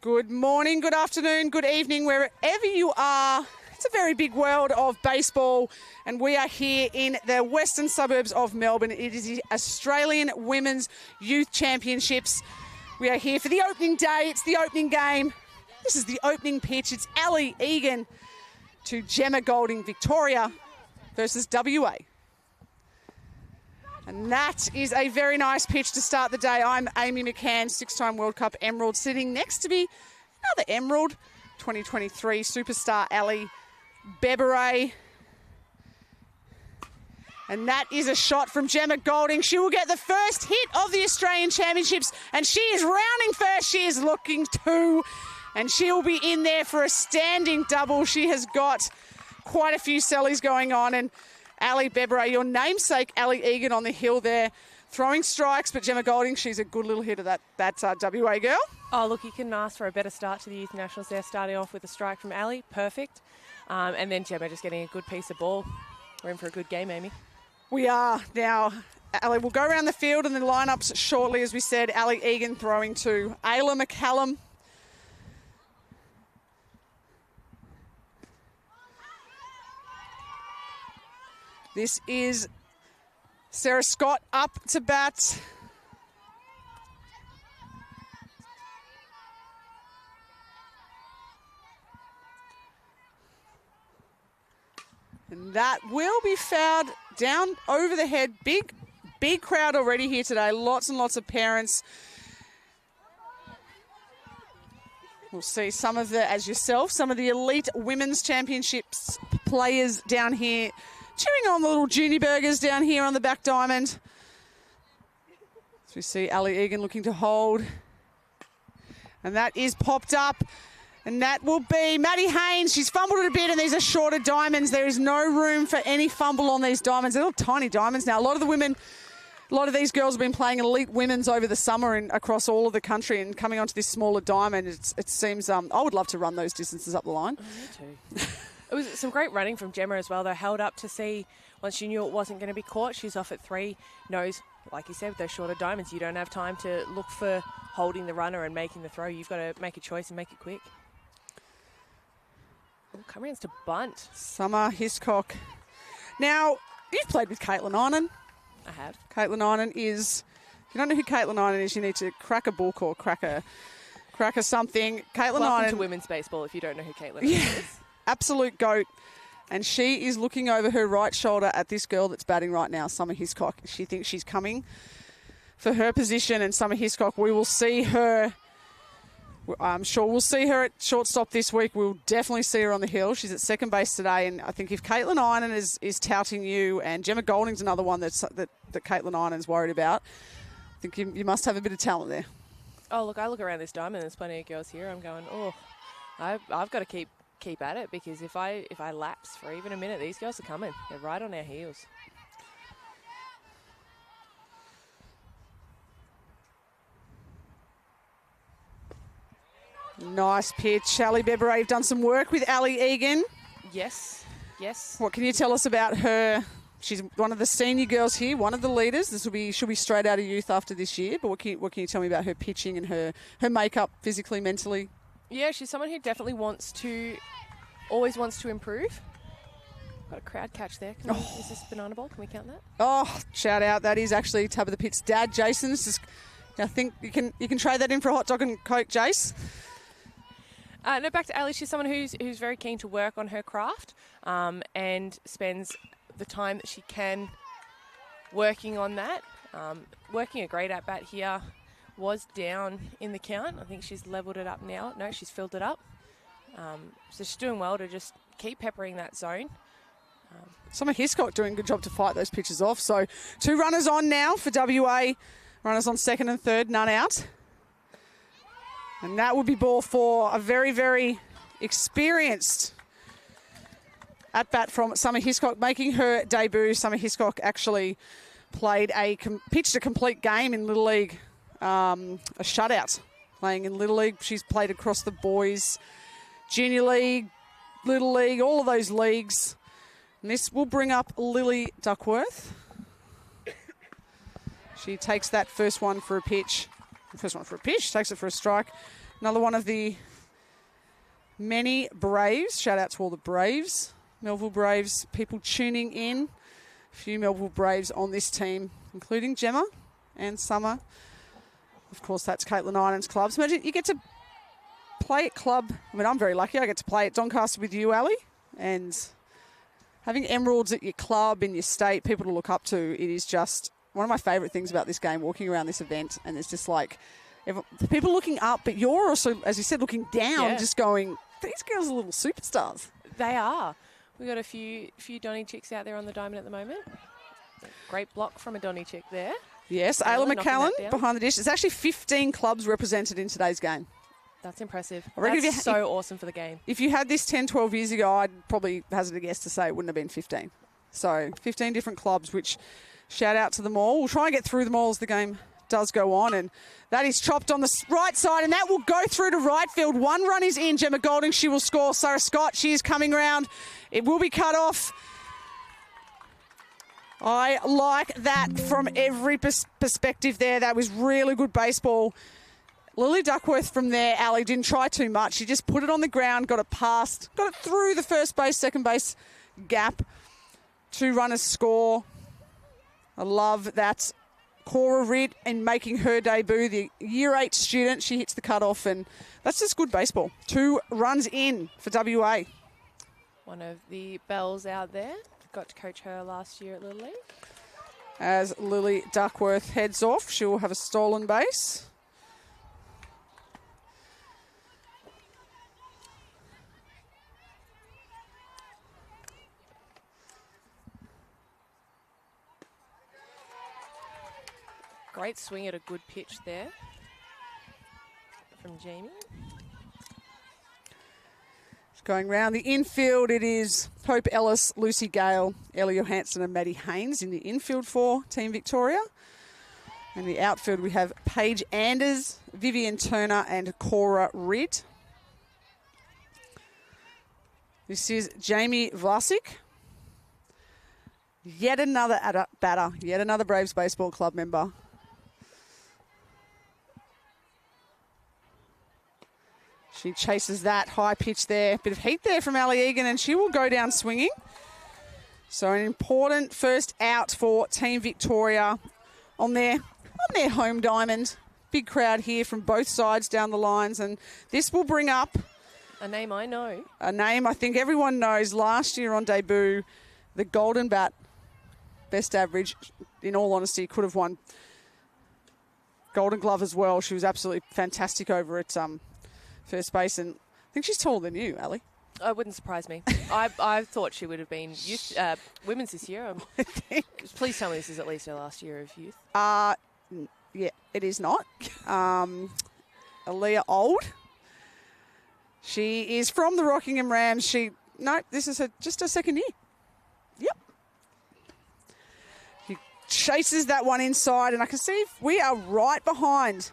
Good morning, good afternoon, good evening, wherever you are. It's a very big world of baseball, and we are here in the western suburbs of Melbourne. It is the Australian Women's Youth Championships. We are here for the opening day. It's the opening game. This is the opening pitch. It's Ali Egan to Gemma Golding, Victoria versus WA. And that is a very nice pitch to start the day. I'm Amy McCann, six-time World Cup Emerald, sitting next to me, another Emerald, 2023 superstar Ali Beberay. And that is a shot from Gemma Golding. She will get the first hit of the Australian Championships, and she is rounding first. She is looking to, and she will be in there for a standing double. She has got quite a few sellies going on, and Ali Beberay, your namesake Ali Egan on the hill there, throwing strikes, but Gemma Golding, she's a good little hitter, that WA girl. Oh, look, you couldn't ask for a better start to the Youth Nationals there, starting off with a strike from Ali, perfect. And then Gemma just getting a good piece of ball. We're in for a good game, Amy. We are. Now, Ali will go around the field and the lineups shortly, as we said. Ali Egan throwing to Ayla McCallum. This is Sarah Scott up to bat. And that will be fouled down over the head. Big crowd already here today. Lots and lots of parents. We'll see some of the, as yourself, some of the elite women's championships players down here cheering on the little Junie burgers down here on the back diamond. So we see Ali Egan looking to hold. And that is popped up. And that will be Maddie Haynes. She's fumbled it a bit, and these are shorter diamonds. There is no room for any fumble on these diamonds. They're little tiny diamonds now. A lot of these girls have been playing elite women's over the summer and across all of the country, and coming onto this smaller diamond, it seems, I would love to run those distances up the line. Oh, me too. It was some great running from Gemma as well, though. Held up to see, once she knew it wasn't going to be caught, she's off at 3. Knows, like you said, with those shorter diamonds, you don't have time to look for holding the runner and making the throw. You've got to make a choice and make it quick. Oh, Cameron's to bunt. Summer Hiscock. Now, you've played with Caitlin Einan. I have. Caitlin Einan is, if you don't know who Caitlin Einan is, you need to crack a book or crack a something. Caitlin Welcome Einan to women's baseball if you don't know who Caitlin is. Absolute goat. And she is looking over her right shoulder at this girl that's batting right now, Summer Hiscock. She thinks she's coming for her position, and Summer Hiscock, we will see her. I'm sure we'll see her at shortstop this week. We'll definitely see her on the hill. She's at second base today, and I think if Caitlin Einan is touting you, and Gemma Golding's another one that Caitlin Einan's worried about, I think you must have a bit of talent there. Oh, look, I look around this diamond, there's plenty of girls here. I'm going, I've got to keep at it, because if I lapse for even a minute, these girls are coming. They're right on our heels. Nice pitch. Ali Beberay, you've done some work with Ali Egan. Yes. What can you tell us about her? She's one of the senior girls here, one of the leaders. She'll be straight out of youth after this year. But what can you tell me about her pitching and her makeup physically, mentally? Yeah, she's someone who definitely always wants to improve. Got a crowd catch there. Is this banana ball? Can we count that? Oh, shout out. That is actually Tab of the Pit's dad, Jason. I think you can trade that in for a hot dog and Coke, Jace. No, back to Ali. She's someone who's very keen to work on her craft and spends the time that she can working on that. Working a great at-bat here. Was down in the count. I think she's levelled it up now. No, she's filled it up. So she's doing well to just keep peppering that zone. Summer Hiscock doing a good job to fight those pitches off. So 2 runners on now for WA. Runners on second and third, none out. And that would be ball 4. A very, very experienced at-bat from Summer Hiscock, making her debut. Summer Hiscock actually pitched a complete game in Little League, a shutout, playing in Little League. She's played across the boys, Junior League, Little League, all of those leagues. And this will bring up Lily Duckworth. She takes that first one for a pitch. Takes it for a strike. Another one of the many Braves. Shout out to all the Braves. Melville Braves, people tuning in. A few Melville Braves on this team, including Gemma and Summer. Of course, that's Caitlin Inan's clubs. Imagine you get to play at club. I mean, I'm very lucky. I get to play at Doncaster with you, Ali. And having emeralds at your club in your state, people to look up to, it is just one of my favourite things about this game, walking around this event. And it's just like people looking up, but you're also, as you said, looking down, just going, these girls are little superstars. They are. We've got a few Donny chicks out there on the diamond at the moment. Great block from a Donny chick there. Yes, Ayla McCallan behind the dish. There's actually 15 clubs represented in today's game. That's impressive. That's so awesome for the game. If you had this 10, 12 years ago, I'd probably hazard a guess to say it wouldn't have been 15. So 15 different clubs, which shout out to them all. We'll try and get through them all as the game does go on. And that is chopped on the right side, and that will go through to right field. One run is in. Gemma Golding, she will score. Sarah Scott, she is coming round. It will be cut off. I like that from every perspective there. That was really good baseball. Lily Duckworth from there, Ali, didn't try too much. She just put it on the ground, got it past, got it through the first base, second base gap. 2 runners score. I love that. Cora Ridd in making her debut, the Year 8 student. She hits the cutoff, and that's just good baseball. 2 runs in for WA. One of the Bells out there. Got to coach her last year at Little League. As Lily Duckworth heads off, she will have a stolen base. Great swing at a good pitch there from Jamie. Going round the infield, it is Hope Ellis, Lucy Gale, Ellie Johansson and Maddie Haynes in the infield for Team Victoria. In the outfield, we have Paige Anders, Vivian Turner and Cora Ridd. This is Jamie Vlasic. Yet another batter, yet another Braves Baseball Club member. She chases that high pitch there. Bit of heat there from Ali Egan, and she will go down swinging. So an important first out for Team Victoria on their home diamond. Big crowd here from both sides down the lines, and this will bring up a name I know. A name I think everyone knows. Last year on debut, the Golden Bat best average, in all honesty, could have won Golden Glove as well. She was absolutely fantastic over at first base, and I think she's taller than you, Ali. It wouldn't surprise me. I thought she would have been women's this year. Please tell me this is at least her last year of youth. Yeah, it is not. Aaliyah Old. She is from the Rockingham Rams. This is just her second year. Yep. She chases that one inside, and I can see we are right behind.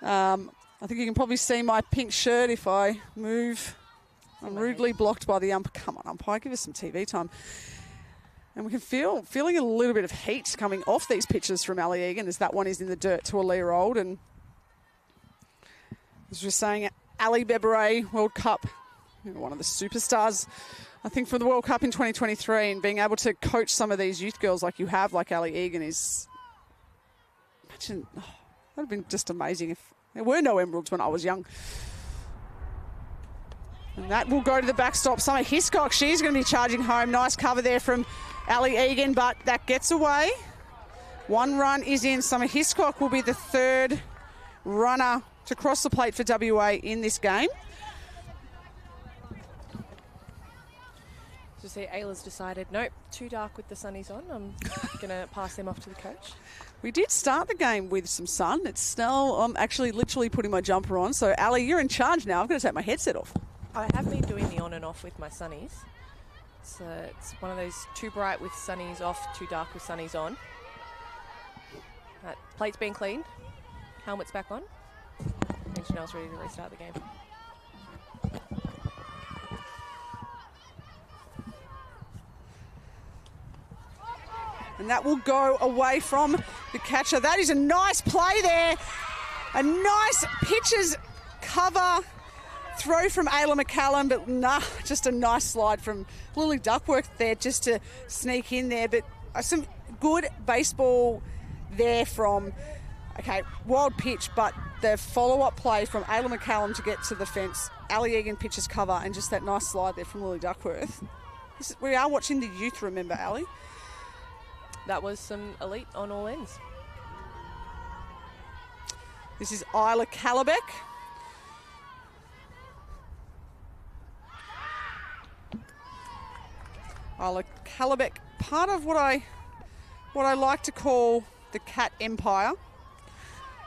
I think you can probably see my pink shirt if I move. I'm rudely blocked by the umpire. Come on, umpire, give us some TV time. And we can feeling a little bit of heat coming off these pitches from Ali Egan as that one is in the dirt to Aaliyah Old. And as we were saying, Ali Beberay, World Cup, one of the superstars, I think, for the World Cup in 2023, and being able to coach some of these youth girls like you have, like Ali Egan, is, imagine, that would have been just amazing if there were no emeralds when I was young. And that will go to the backstop. Summer Hiscock, she's going to be charging home. Nice cover there from Ali Egan, but that gets away. 1 run is in. Summer Hiscock will be the 3rd runner to cross the plate for WA in this game. So see, Ayla's decided, nope, too dark with the sunnies on. I'm going to pass them off to the coach. We did start the game with some sun. It's now, I'm actually literally putting my jumper on. So, Ali, you're in charge now. I've got to take my headset off. I have been doing the on and off with my sunnies. So it's one of those too bright with sunnies off, too dark with sunnies on. That plate's been cleaned. Helmet's back on. And Chanel's ready to restart the game. And that will go away from the catcher. That is a nice play there. A nice pitches cover. Throw from Ayla McCallum, but nah, just a nice slide from Lily Duckworth there just to sneak in there. But some good baseball there from, okay, wild pitch, but the follow-up play from Ayla McCallum to get to the fence. Ali Egan pitches cover, and just that nice slide there from Lily Duckworth. We are watching the youth, remember, Ali? That was some elite on all ends. This is Isla Calabeck. Isla Calabeck, part of what I like to call the Cat Empire.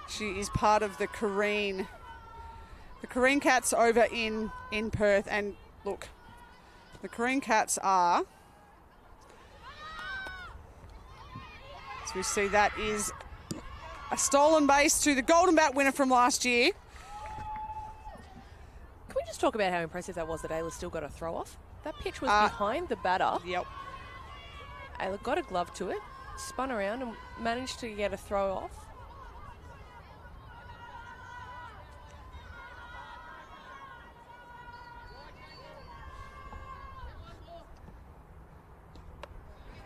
She is part of the Careen Cats over in Perth. And look, the Careen Cats are, as we see, that is a stolen base to the Golden Bat winner from last year. Can we just talk about how impressive that was that Ayla still got a throw off? That pitch was behind the batter. Yep. Ayla got a glove to it, spun around and managed to get a throw off.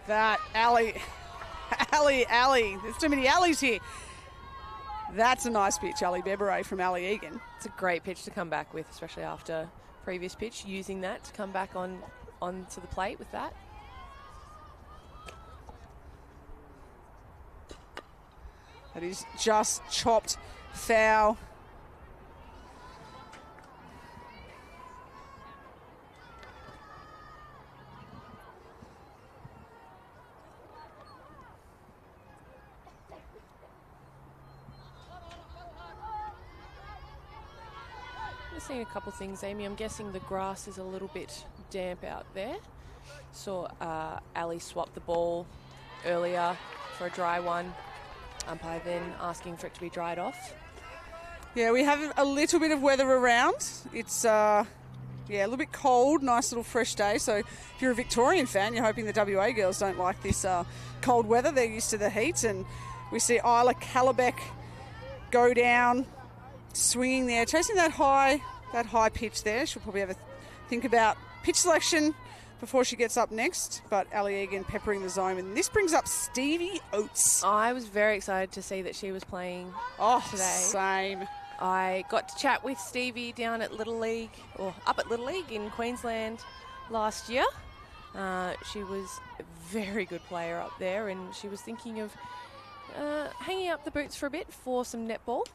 That Ali. There's too many Allies here. That's a nice pitch, Ali Beberay from Ali Egan. It's a great pitch to come back with, especially after previous pitch, using that to come back onto the plate with that. That is just chopped foul. Seeing a couple things, Amy. I'm guessing the grass is a little bit damp out there. Saw Ali swap the ball earlier for a dry one. Umpire then asking for it to be dried off. Yeah, we have a little bit of weather around. It's a little bit cold, nice little fresh day. So if you're a Victorian fan, you're hoping the WA girls don't like this cold weather. They're used to the heat. And we see Isla Calabeck go down, swinging there, chasing that high pitch there. She'll probably have a think about pitch selection before she gets up next. But Ali Egan peppering the zone. And this brings up Stevie Oates. I was very excited to see that she was playing today. Same. I got to chat with Stevie down at Little League, or up at Little League in Queensland last year. She was a very good player up there, and she was thinking of hanging up the boots for a bit for some netball.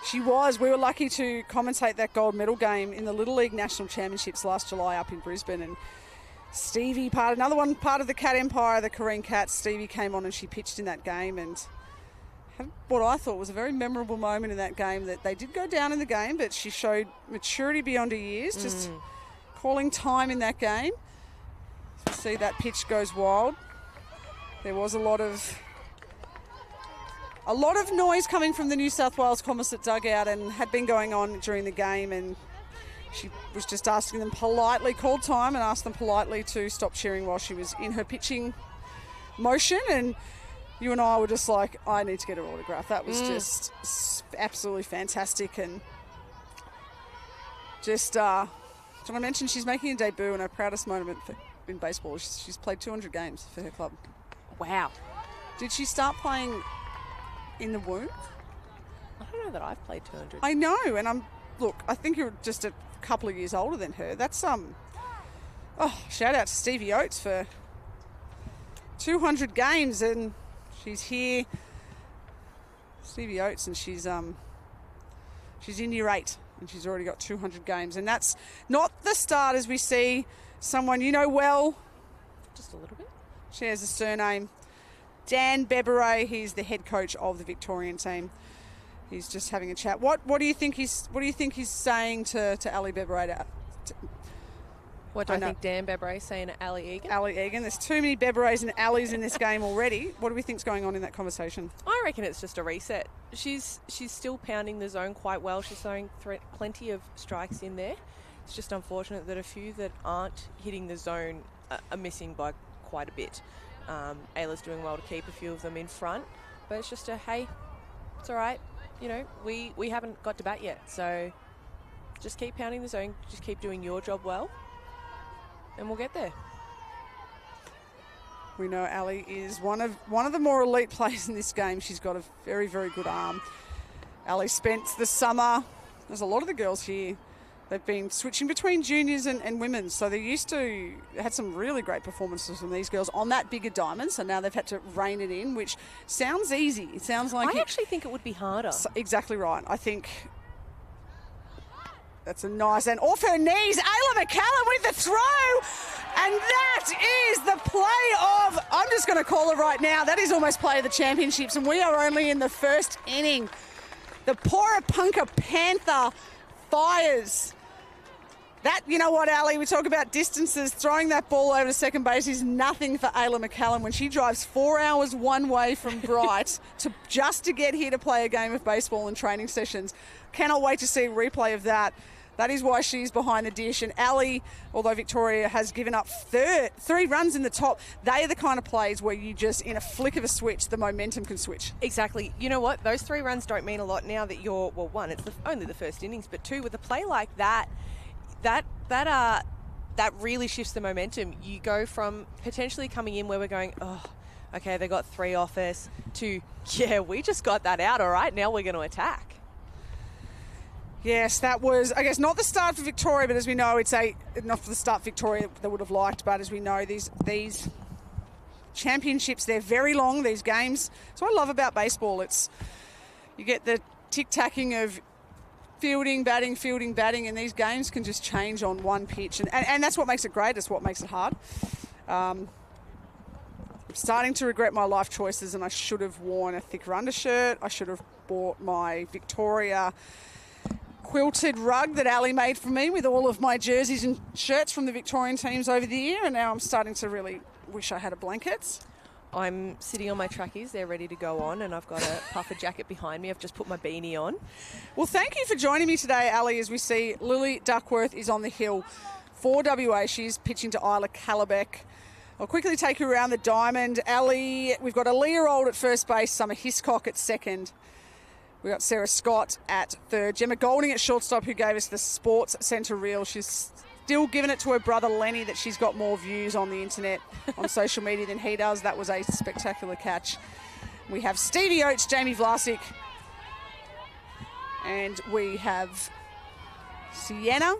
She was. We were lucky to commentate that gold medal game in the Little League National Championships last July up in Brisbane. And Stevie, part of the Cat Empire, the Careen Cats, Stevie came on and she pitched in that game and had what I thought was a very memorable moment in that game. That they did go down in the game, but she showed maturity beyond her years, just calling time in that game. See, that pitch goes wild. There was a lot of noise coming from the New South Wales Composite dugout and had been going on during the game, and she was just asking them politely, called time and asked them politely to stop cheering while she was in her pitching motion. And you and I were just like, I need to get her autograph. That was just absolutely fantastic. And just, do you want to mention she's making a debut, and her proudest moment in baseball, she's played 200 games for her club. Wow. Did she start playing in the womb? I don't know that I've played 200. I know, and I think you're just a couple of years older than her. That's shout out to Stevie Oates for 200 games, and she's here. Stevie Oates, and she's in year 8, and she's already got 200 games, and that's not the start as we see someone you know well. Just a little bit. Shares a surname. Dan Beberay, he's the head coach of the Victorian team. He's just having a chat. What do you think he's saying to Ali Beberay? What do I think Dan Beberay's saying to Ali Egan? Ali Egan. There's too many Beberays and Alis in this game already. What do we think's going on in that conversation? I reckon it's just a reset. She's still pounding the zone quite well. She's throwing plenty of strikes in there. It's just unfortunate that a few that aren't hitting the zone are missing by quite a bit. Ayla's doing well to keep a few of them in front, but it's just hey, it's all right. you know, we haven't got to bat yet. So just keep pounding the zone, just keep doing your job well, and we'll get there. We know Ali is one of the more elite players in this game. She's got a very, very good arm. Ali spent the summer, there's a lot of the girls here, they've been switching between juniors and women's. So they had some really great performances from these girls on that bigger diamond. So now they've had to rein it in, which sounds easy. It sounds like I actually think it would be harder. Exactly right. I think that's a nice, and off her knees, Ayla McCallum with the throw. And that is the play of, I'm just going to call it right now, that is almost play of the championships, and we are only in the first inning. The Porapunka Panther fires. That, you know what, Ali, we talk about distances. Throwing that ball over to second base is nothing for Ayla McCallum when she drives 4 hours one way from Bright just to get here to play a game of baseball and training sessions. Cannot wait to see a replay of that. That is why she's behind the dish. And Ali, although Victoria has given up 3 runs in the top, they are the kind of plays where you just, in a flick of a switch, the momentum can switch. Exactly. You know what? Those 3 runs don't mean a lot now that you're, well, one, it's only the first innings, but 2, with a play like that really shifts the momentum. You go from potentially coming in where we're going, oh, okay, they got 3 off us, to, yeah, we just got that out, all right, now we're going to attack. Yes, that was, I guess, not the start for Victoria, but as we know, it's not for the start Victoria they would have liked, but as we know, these championships, they're very long, these games. So I love about baseball, you get the tic-tacking of fielding, batting, and these games can just change on one pitch, and that's what makes it great, it's what makes it hard. I'm starting to regret my life choices, and I should have worn a thicker undershirt. I should have bought my Victoria quilted rug that Ali made for me with all of my jerseys and shirts from the Victorian teams over the year, and now I'm starting to really wish I had a blanket. I'm sitting on my trackies, they're ready to go on, and I've got a puffer jacket behind me. I've just put my beanie on. Well, thank you for joining me today, Ali, as we see Lily Duckworth is on the hill for WA. She's pitching to Isla Calabeck. I'll quickly take you around the diamond. Ali, we've got Aaliyah Old at first base, Summer Hiscock at second. We've got Sarah Scott at third. Gemma Golding at shortstop, who gave us the Sports Centre reel. She's still giving it to her brother Lenny that she's got more views on the internet, on social media than he does. That was a spectacular catch. We have Stevie Oates, Jamie Vlasic, and we have Sienna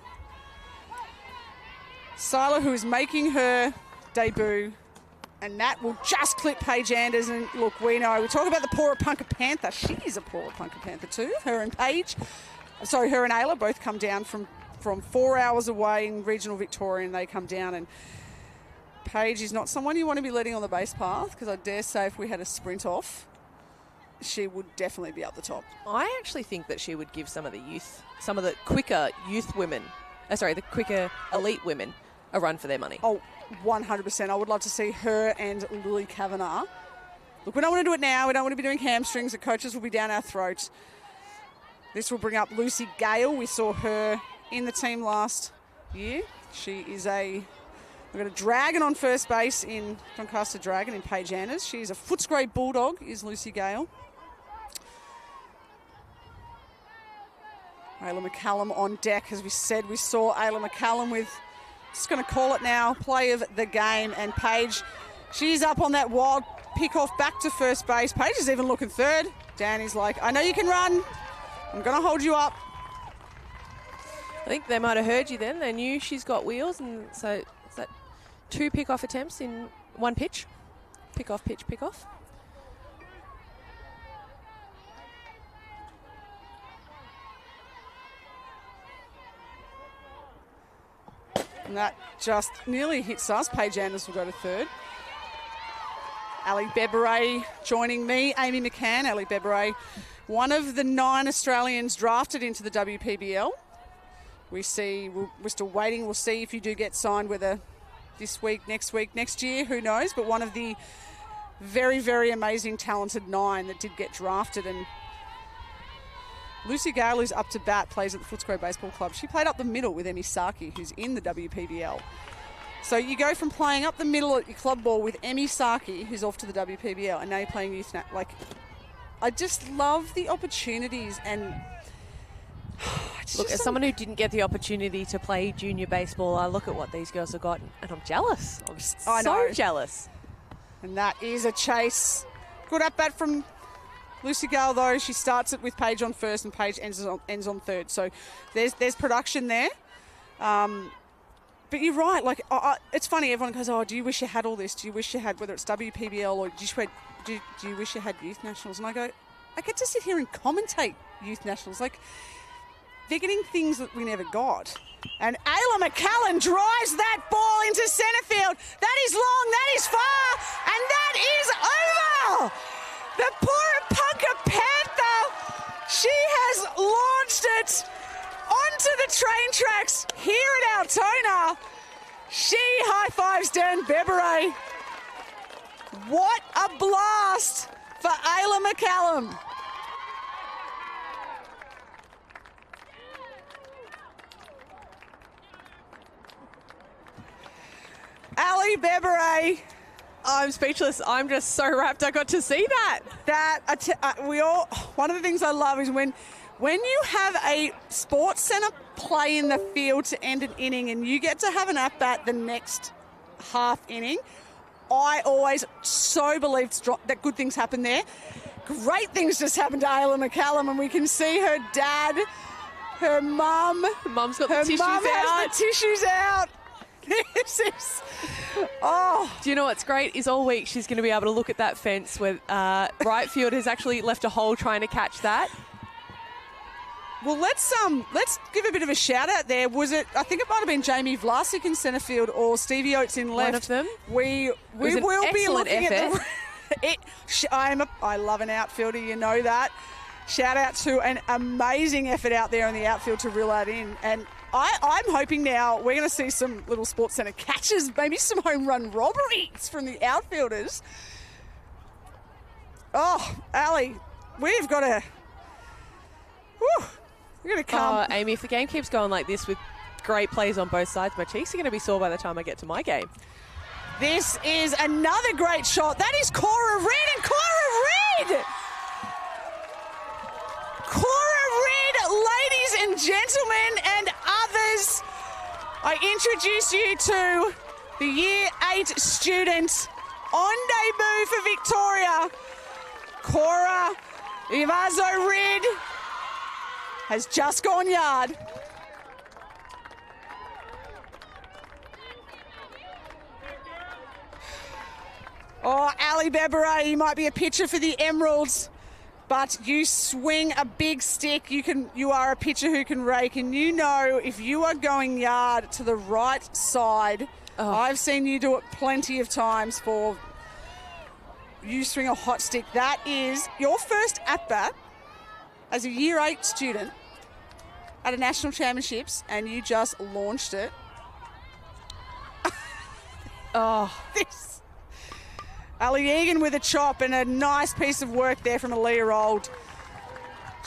Sila, who is making her debut. And that will just clip Paige Anders. And look, we talk about the Porapunka Panther. She is a Porapunka Panther too. Her and Ayla both come down from 4 hours away in regional Victoria, and they come down. And Paige is not someone you want to be letting on the base path, because I dare say if we had a sprint off, she would definitely be up the top. I actually think that she would give some of the quicker youth women, the quicker elite women, a run for their money. Oh, 100%. I would love to see her and Lily Kavanagh. Look, we don't want to do it now. We don't want to be doing hamstrings. The coaches will be down our throat. This will bring up Lucy Gale. We saw her in the team last year. She is we've got a dragon on first base in Doncaster Dragon in Paige Anders. She is a Footscray Bulldog, is Lucy Gale. Ayla McCallum on deck. As we said, we saw Ayla McCallum with, just going to call it now, play of the game. And Paige, she's up on that wild pick-off back to first base. Paige is even looking third. Danny's like, I know you can run. I'm going to hold you up. I think they might have heard you then. They knew she's got wheels, and so is that 2 pick-off attempts in 1 pitch? Pick-off, pitch, pick-off. And that just nearly hits us. Paige Anders will go to third. Ali Beberay joining me. Amy McCann, Ali Beberay, one of the 9 Australians drafted into the WPBL. We're still waiting. We'll see if you do get signed, whether this week, next year, who knows. But one of the very, very amazing, talented 9 that did get drafted. And Lucy Gale, who's up to bat, plays at the Footscray Baseball Club. She played up the middle with Emmy Saki, who's in the WPBL. So you go from playing up the middle at your club ball with Emmy Saki, who's off to the WPBL, and now you're playing youth. I just love the opportunities and... Look, as someone who didn't get the opportunity to play junior baseball, I look at what these girls have got and I'm jealous. I'm so jealous. And that is a chase. Good at bat from Lucy Gale, though. She starts it with Paige on first and Paige ends on third. So there's production there. But you're right. Like, it's funny. Everyone goes, oh, do you wish you had all this? Do you wish you had, whether it's WPBL or do you wish you had youth nationals? And I go, I get to sit here and commentate youth nationals. Like, they're getting things that we never got. And Ayla McCallum drives that ball into centre field. That is long, that is far, and that is over. The Porapunka Panther, she has launched it onto the train tracks here at Altona. She high-fives Dan Bebere. What a blast for Ayla McCallum. Ali Bebere. I'm speechless. I'm just so wrapped I got to see that. One of the things I love is when you have a sports centre play in the field to end an inning and you get to have an at-bat the next half inning, I always so believe that good things happen there. Great things just happened to Ayla McCallum, and we can see her dad, her mum. Mum's got the tissues out. Her mum has the tissues out. This is... Oh. Do you know what's great is all week she's going to be able to look at that fence where right field has actually left a hole trying to catch that. Well, let's give a bit of a shout out there. Was it? I think it might have been Jamie Vlasic in centre field or Stevie Oates in left. One of them. We will be looking at I love an outfielder, you know that. Shout out to an amazing effort out there in the outfield to reel that in. And I'm hoping now we're going to see some little sports centre catches, maybe some home run robberies from the outfielders. Oh, Ali, we've got to... We're going to come. Oh, Amy, if the game keeps going like this with great plays on both sides, my cheeks are going to be sore by the time I get to my game. This is another great shot. That is Cora Reid, and Cora Reid! Cora Reid, ladies and gentlemen and others, I introduce you to the Year 8 student on debut for Victoria. Cora Ivazo Reid has just gone yard. Oh, Ali Bebere, you might be a pitcher for the Emeralds, but you swing a big stick. You are a pitcher who can rake, and you know if you are going yard to the right side, I've seen you do it plenty of times for you swing a hot stick. That is your first at-bat as a Year 8 student at a national championships, and you just launched it. This... Ali Egan with a chop and a nice piece of work there from Aaliyah Old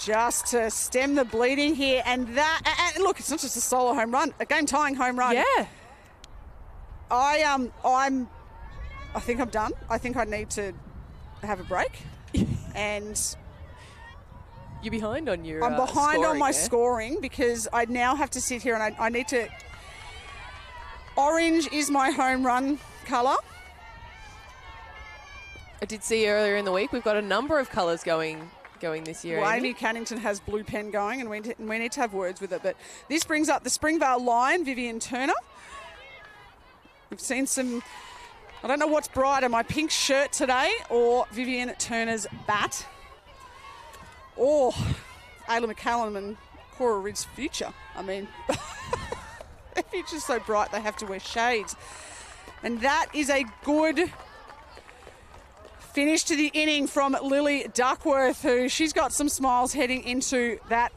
just to stem the bleeding here. And look, it's not just a solo home run, a game-tying home run. Yeah. I think I'm done. I think I need to have a break. And you're behind on your I'm behind on my there. scoring because I now have to sit here and I need to... Orange is my home run colour. I did see earlier in the week we've got a number of colours going this year. Well, Amy Cannington has blue pen going, and we need to have words with it. But this brings up the Springvale Lion, Vivian Turner. We've seen some... I don't know what's brighter, my pink shirt today or Vivian Turner's bat. Or Ayla McCallum and Cora Reid's future. I mean, their future's so bright they have to wear shades. And that is a good... finish to the inning from Lily Duckworth, who she's got some smiles heading into that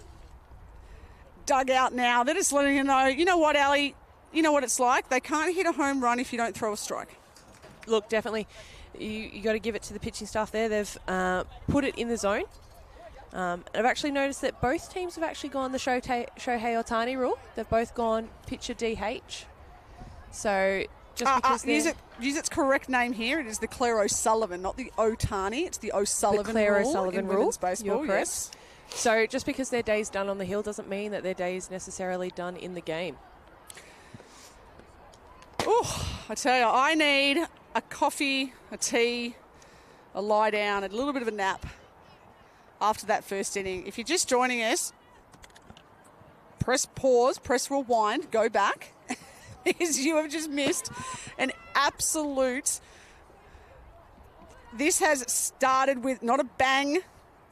dugout now. They're just letting her know, you know what, Ali, you know what it's like. They can't hit a home run if you don't throw a strike. Look, definitely, you got to give it to the pitching staff there. They've put it in the zone. I've actually noticed that both teams have actually gone the Shohei Ohtani rule. They've both gone pitcher DH. So Just because use its correct name here. It is the Claire O'Sullivan, not the Otani. It's the O'Sullivan the Claire rule O'Sullivan in rule. women's baseball. You're correct. Yes. So just because their day's done on the hill doesn't mean that their day is necessarily done in the game. Oh, I tell you, I need a coffee, a tea, a lie down, a little bit of a nap after that first inning. If you're just joining us, press pause, press rewind, go back, because you have just missed an absolute... This has started with not a bang.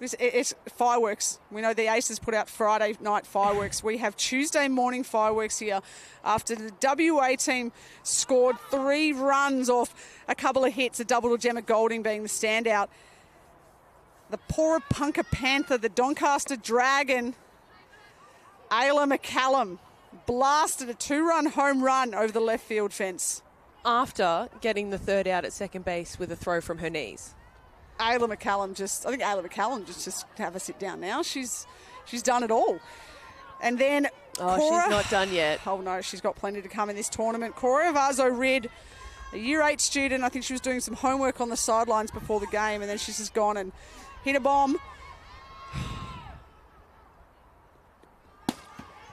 It's fireworks. We know the Aces put out Friday night fireworks. We have Tuesday morning fireworks here after the WA team scored 3 runs off a couple of hits, a double to Gemma Golding being the standout. The Porapunka Panther, the Doncaster Dragon, Ayla McCallum blasted a 2-run home run over the left field fence. After getting the third out at second base with a throw from her knees. Ayla McCallum I think Ayla McCallum just have a sit down now. She's done it all. And then Cora, she's not done yet. Oh no, she's got plenty to come in this tournament. Cora Vazo-Rid, a year 8 student. I think she was doing some homework on the sidelines before the game, and then she's just gone and hit a bomb.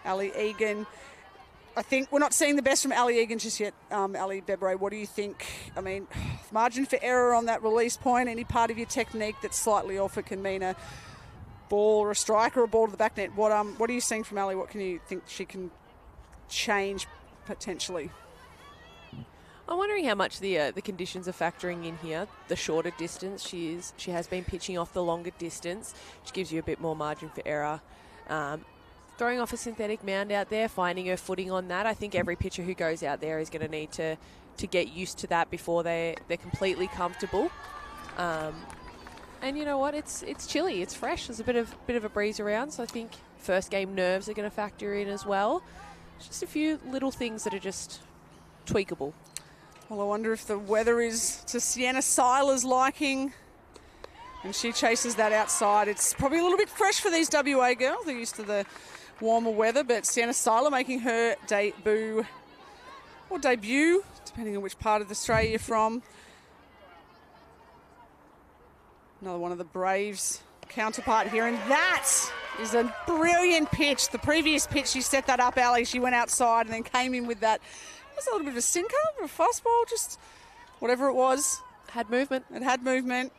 Ali Egan. I think we're not seeing the best from Ali Egan just yet. Ali Bebre, what do you think? I mean, margin for error on that release point, any part of your technique that's slightly off, it can mean a ball or a strike or a ball to the back net. What are you seeing from Ali? What can you think she can change potentially? I'm wondering how much the conditions are factoring in here. The shorter distance, she has been pitching off the longer distance, which gives you a bit more margin for error. Throwing off a synthetic mound out there, finding her footing on that. I think every pitcher who goes out there is going to need to get used to that before they're completely comfortable. And you know what? It's chilly. It's fresh. There's a bit of a breeze around. So I think first game nerves are going to factor in as well. Just a few little things that are just tweakable. Well, I wonder if the weather is to Sienna Seiler's liking. And she chases that outside. It's probably a little bit fresh for these WA girls. They're used to the warmer weather, but Sienna Seiler making her debut, depending on which part of Australia you're from. Another one of the Braves counterpart here, and that is a brilliant pitch. The previous pitch, she set that up, Ali. She went outside and then came in with that. It was a little bit of a sinker, a fastball, just whatever it was. Had movement. It had movement.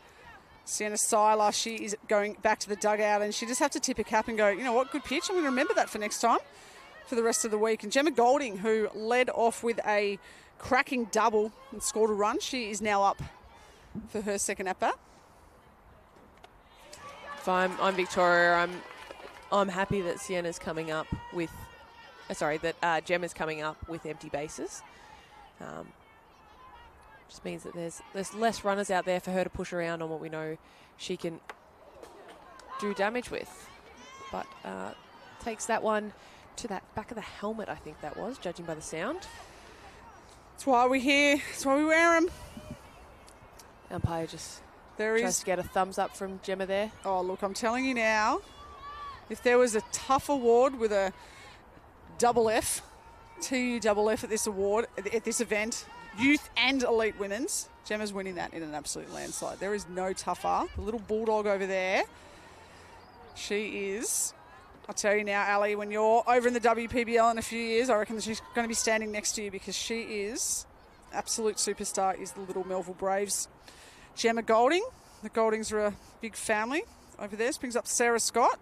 Sienna Seiler, she is going back to the dugout, and she just have to tip her cap and go, you know what, good pitch. I'm going to remember that for next time, for the rest of the week. And Gemma Golding, who led off with a cracking double and scored a run, she is now up for her second at bat. If I'm Victoria, I'm happy that Sienna's coming up with, that Gemma's coming up with empty bases. Just means that there's less runners out there for her to push around on what we know she can do damage with. But takes that one to that back of the helmet, I think that was, judging by the sound. That's why we're here. That's why we wear them. Umpire just tries to get a thumbs up from Gemma there. Oh, look, I'm telling you now, if there was a tough award with a double F, double F at this award, at this event, youth and elite women's, Gemma's winning that in an absolute landslide. There is no tougher. The little bulldog over there, she is. I'll tell you now, Ali, when you're over in the WPBL in a few years, I reckon she's going to be standing next to you, because she is absolute superstar, is the little Melville Braves. Gemma Golding. The Goldings are a big family over there. This brings up Sarah Scott.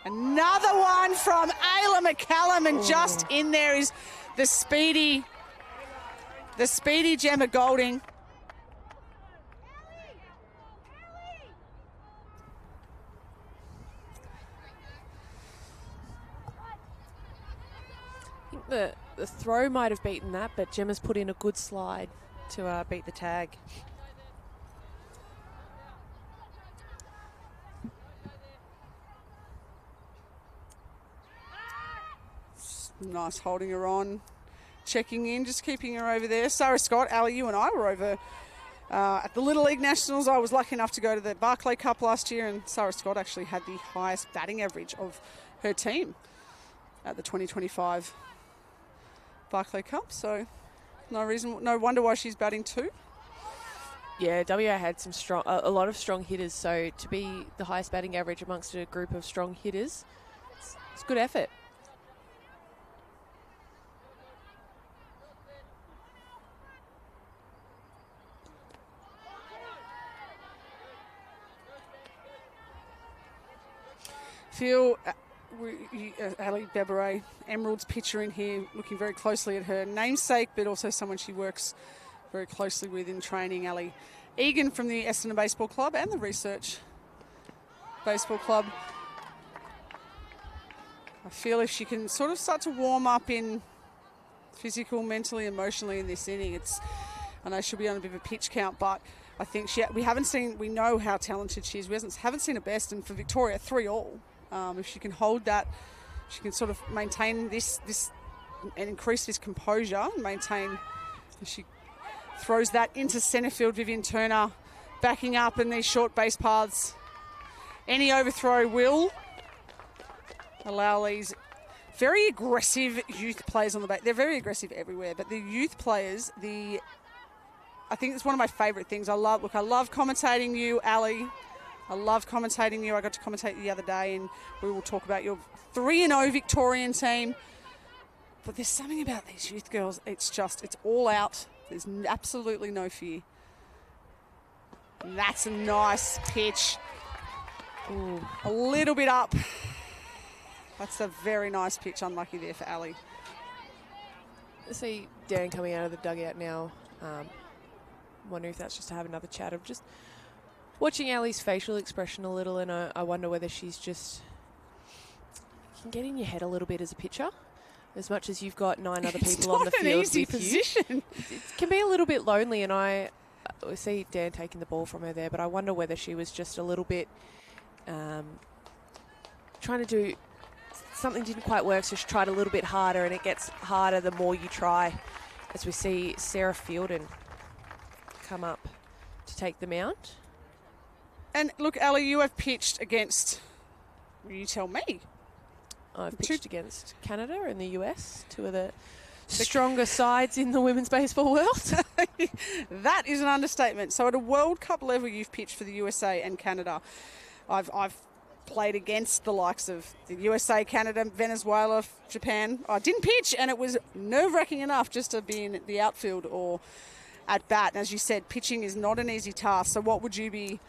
Another one from Ayla McCallum, and just in there is the speedy Gemma Golding. I think the throw might have beaten that, but Gemma's put in a good slide to beat the tag. Nice holding her on, checking in, just keeping her over there. Sarah Scott, Ali, you and I were over at the Little League Nationals. I was lucky enough to go to the Barclay Cup last year, and Sarah Scott actually had the highest batting average of her team at the 2025 Barclay Cup, so no wonder why she's batting 2. Yeah, WA had a lot of strong hitters, so to be the highest batting average amongst a group of strong hitters, it's good effort. Ali Beberay, Emerald's pitcher in here, looking very closely at her namesake, but also someone she works very closely with in training, Ali Egan from the Essendon Baseball Club and the Research Baseball Club. I feel if she can sort of start to warm up in physical, mentally, emotionally in this inning, I know she'll be on a bit of a pitch count, but I think we know how talented she is. We haven't seen her best, and for Victoria, 3-all. If she can hold that, she can sort of maintain this and increase this composure and maintain. She throws that into centre field. Vivian Turner backing up in these short base paths. Any overthrow will allow these very aggressive youth players on the back. They're very aggressive everywhere, but the youth players, I think it's one of my favourite things. I love commentating you, Ali. I love commentating you. I got to commentate the other day, and we will talk about your 3-0 Victorian team. But there's something about these youth girls. It's all out. There's absolutely no fear. And that's a nice pitch. Ooh, a little bit up. That's a very nice pitch. Unlucky there for Ali. I see Dan coming out of the dugout now. Wondering if that's just to have another chat of just watching Ali's facial expression a little, and I wonder whether she's just can get in your head a little bit as a pitcher. As much as you've got 9 other people on the field with position. You, it can be a little bit lonely, and I see Dan taking the ball from her there, but I wonder whether she was just a little bit trying to do something didn't quite work, so she tried a little bit harder, and it gets harder the more you try, as we see Sarah Fielden come up to take the mount. And look, Ali, you have pitched against, you tell me. I've pitched against Canada and the US, 2 of the stronger sides in the women's baseball world. That is an understatement. So at a World Cup level, you've pitched for the USA and Canada. I've played against the likes of the USA, Canada, Venezuela, Japan. I didn't pitch, and it was nerve-wracking enough just to be in the outfield or at bat. And as you said, pitching is not an easy task. So what would you be...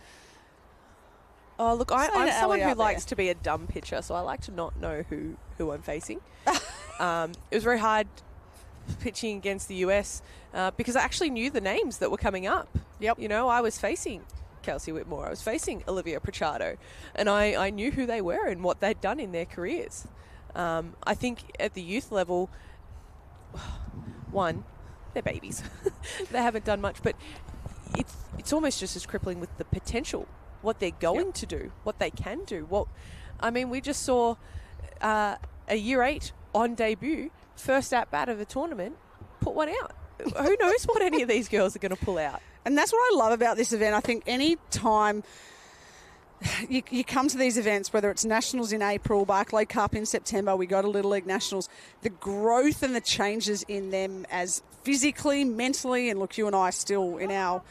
Oh, look, I'm someone who likes to be a dumb pitcher, so I like to not know who I'm facing. It was very hard pitching against the US because I actually knew the names that were coming up. Yep. You know, I was facing Kelsey Whitmore, I was facing Olivia Pichardo, and I knew who they were and what they'd done in their careers. I think at the youth level, one, they're babies. They haven't done much, but it's almost just as crippling with the potential. What they're going to do, what they can do. We just saw a year 8 on debut, first at bat of the tournament, put one out. Who knows what any of these girls are going to pull out? And that's what I love about this event. I think any time you come to these events, whether it's Nationals in April, Barclay Cup in September, we go to Little League Nationals, the growth and the changes in them as physically, mentally, and look, you and I still in our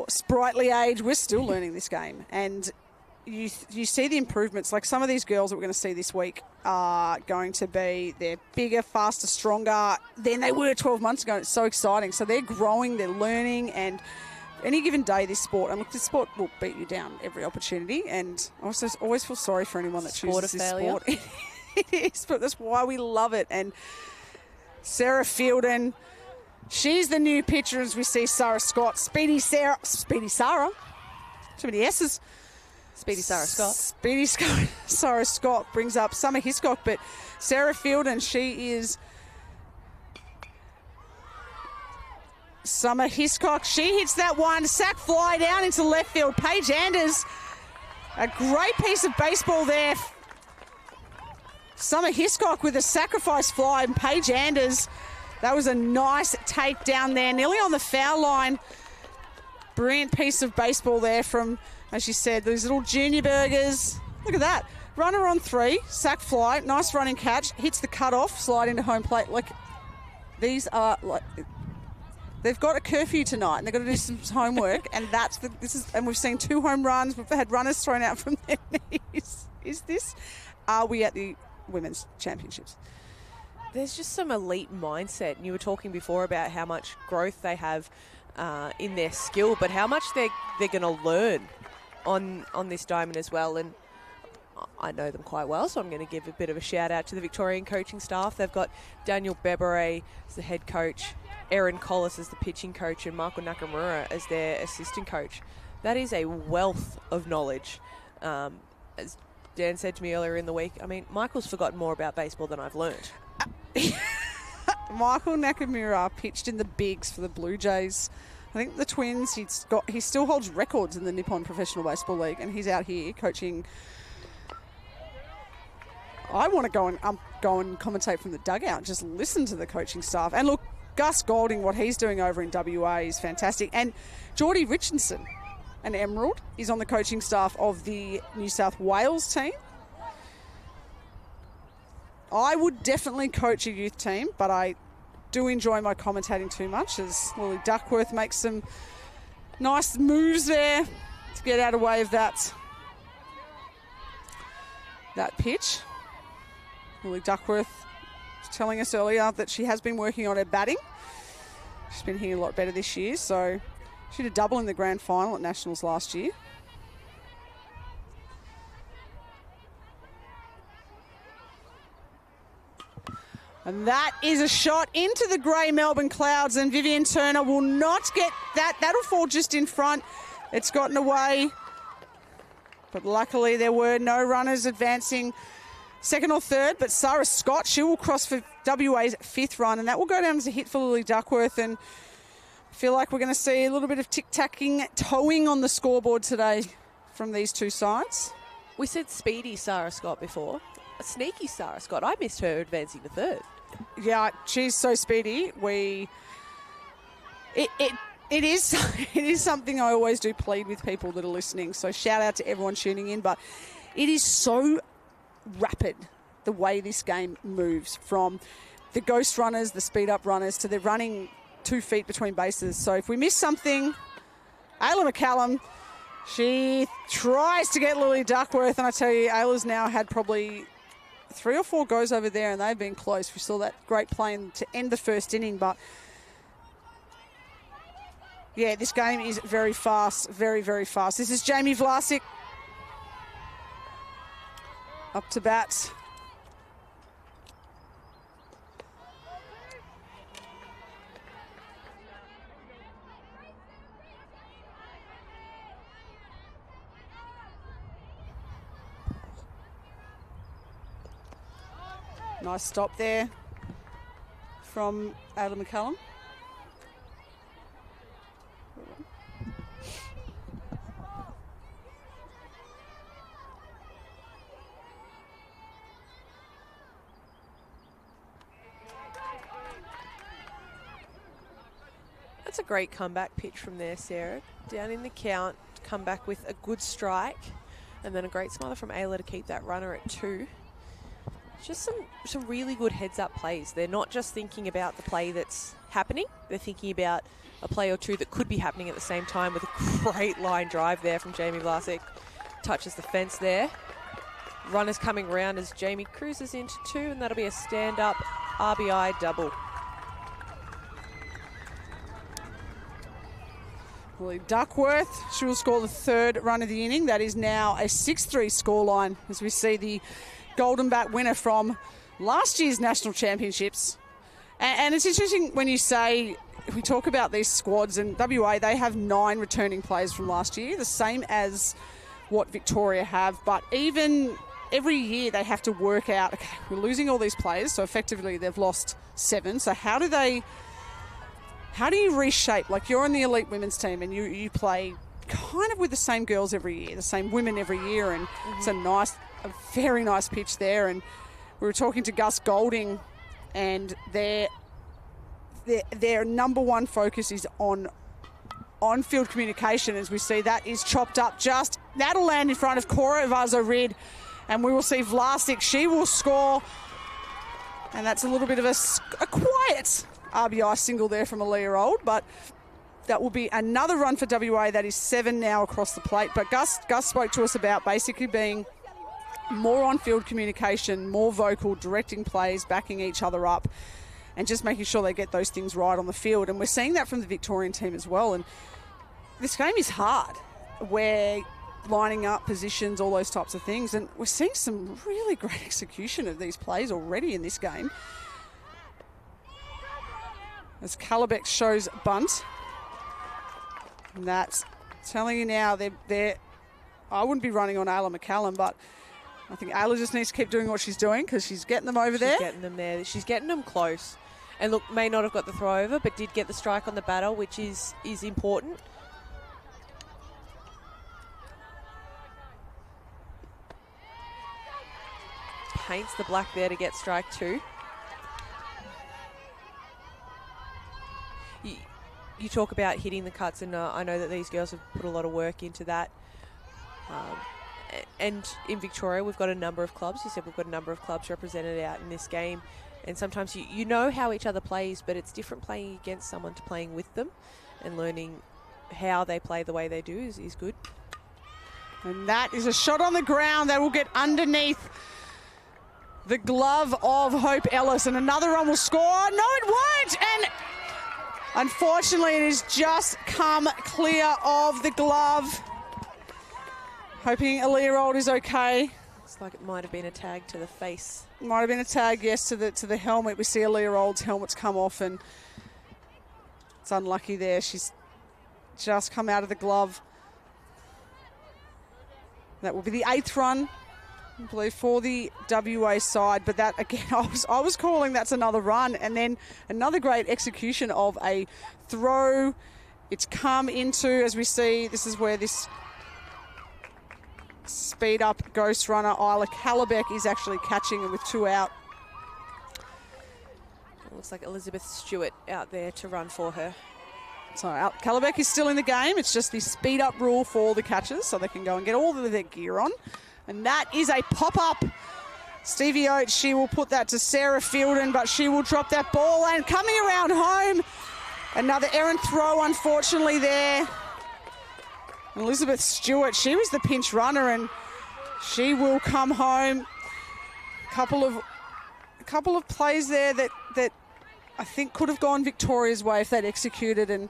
sprightly age, we're still learning this game. And you see the improvements. Like some of these girls that we're going to see this week are going to be, they're bigger, faster, stronger than they were 12 months ago. It's so exciting. So they're growing, they're learning, and any given day this sport, and look, this sport will beat you down every opportunity. And I also always feel sorry for anyone that chooses this sport. It is, but that's why we love it. And Sarah Fielden, she's the new pitcher as we see Sarah Scott. Speedy Sarah. Too many S's. Speedy Sarah Scott. Speedy Sarah Scott brings up Summer Hiscock, but Sarah Fielden, she is... Summer Hiscock, she hits that one. Sack fly down into left field. Paige Anders, a great piece of baseball there. Summer Hiscock with a sacrifice fly, and Paige Anders, that was a nice take down there, nearly on the foul line. Brilliant piece of baseball there from, as you said, these little junior burgers. Look at that. Runner on 3, sack fly, nice running catch, hits the cutoff, slide into home plate. Like, these are like, they've got a curfew tonight and they've got to do some homework, and and we've seen 2 home runs. We've had runners thrown out from their knees. Are we at the Women's Championships? There's just some elite mindset. And you were talking before about how much growth they have in their skill, but how much they're going to learn on this diamond as well. And I know them quite well, so I'm going to give a bit of a shout out to the Victorian coaching staff. They've got Daniel Bebere as the head coach, Erin Collis as the pitching coach, and Marco Nakamura as their assistant coach. That is a wealth of knowledge. As Dan said to me earlier in the week, I mean, Michael's forgotten more about baseball than I've learned. Michael Nakamura pitched in the bigs for the Blue Jays. I think the Twins, he still holds records in the Nippon Professional Baseball League, and he's out here coaching. I want to go and commentate from the dugout and just listen to the coaching staff. And look, Gus Golding, what he's doing over in WA is fantastic. And Geordie Richardson, an Emerald, is on the coaching staff of the New South Wales team. I would definitely coach a youth team, but I do enjoy my commentating too much as Lily Duckworth makes some nice moves there to get out of the way of that pitch. Lily Duckworth was telling us earlier that she has been working on her batting. She's been hitting a lot better this year, so she did a double in the grand final at Nationals last year. And that is a shot into the grey Melbourne clouds, and Vivian Turner will not get that. That'll fall just in front. It's gotten away. But luckily there were no runners advancing second or third. But Sarah Scott, she will cross for WA's 5th run, and that will go down as a hit for Lily Duckworth. And I feel like we're going to see a little bit of tic-tacking, towing on the scoreboard today from these two sides. We said speedy Sarah Scott before. A sneaky Sarah Scott. I missed her advancing to third. Yeah, she's so speedy. It is something I always do plead with people that are listening. So shout out to everyone tuning in. But it is so rapid the way this game moves, from the ghost runners, the speed up runners, to the running 2 feet between bases. So if we miss something, Ayla McCallum, she tries to get Lily Duckworth, and I tell you, Ayla's now had probably 3 or 4 goes over there, and they've been close. We saw that great play to end the first inning, but yeah, this game is very fast, very, very fast. This is Jamie Vlasic up to bat. Nice stop there from Ayla McCallum. That's a great comeback pitch from there, Sarah. Down in the count, come back with a good strike, and then a great smother from Ayla to keep that runner at 2. Just some really good heads-up plays. They're not just thinking about the play that's happening. They're thinking about a play or two that could be happening at the same time, with a great line drive there from Jamie Vlasic. Touches the fence there. Runners coming around as Jamie cruises into 2, and that'll be a stand-up RBI double. Lily Duckworth, she will score the 3rd run of the inning. That is now a 6-3 scoreline as we see the Golden Bat winner from last year's National Championships. And it's interesting when you say, we talk about these squads, and WA, they have 9 returning players from last year, the same as what Victoria have. But even every year they have to work out, okay, we're losing all these players, so effectively they've lost 7. So how do you reshape? Like, you're on the elite women's team and you play kind of with the same girls every year, the same women every year, and it's a very nice pitch there. And we were talking to Gus Golding, and their number one focus is on on-field communication, as we see that is chopped up. That'll land in front of Cora Vazo-Rid, and we will see Vlasic. She will score, and that's a little bit of a quiet RBI single there from Aaliyah Old, but that will be another run for WA. That is 7 now across the plate. But Gus spoke to us about basically being more on-field communication, more vocal, directing plays, backing each other up, and just making sure they get those things right on the field. And we're seeing that from the Victorian team as well. And this game is hard. We're lining up positions, all those types of things. And we're seeing some really great execution of these plays already in this game. As Calabeck shows bunt. And that's telling you now, I wouldn't be running on Ayla McCallum, but I think Ayla just needs to keep doing what she's doing because she's getting them over there. She's getting them there. She's getting them close. And look, may not have got the throw over, but did get the strike on the batter, which is important. Paints the black there to get strike 2. You talk about hitting the cuts, and I know that these girls have put a lot of work into that. And in Victoria, we've got a number of clubs. You said we've got a number of clubs represented out in this game. And sometimes you know how each other plays, but it's different playing against someone to playing with them, and learning how they play the way they do is good. And that is a shot on the ground that will get underneath the glove of Hope Ellis. And another run will score. No, it won't. And unfortunately, it has just come clear of the glove. Hoping Aaliyah Old is okay. Looks like it might have been a tag to the face. Might have been a tag, yes, to the helmet. We see Aaliyah Old's helmet's come off, and it's unlucky there. She's just come out of the glove. That will be the 8th run, I believe, for the WA side. But that, again, I was calling that's another run. And then another great execution of a throw. It's come into, as we see, this is where this speed up ghost runner Isla Calabeck is actually catching it with 2 out. It looks like Elizabeth Stewart out there to run for her. So Calabeck is still in the game. It's just the speed up rule for the catchers, so they can go and get all of their gear on. And that is a pop-up. Stevie Oates, she will put that to Sarah Fielden, but she will drop that ball. And coming around home, another errant throw, unfortunately, there. Elizabeth Stewart, she was the pinch runner, and she will come home. A couple of plays there that I think could have gone Victoria's way if they'd executed, and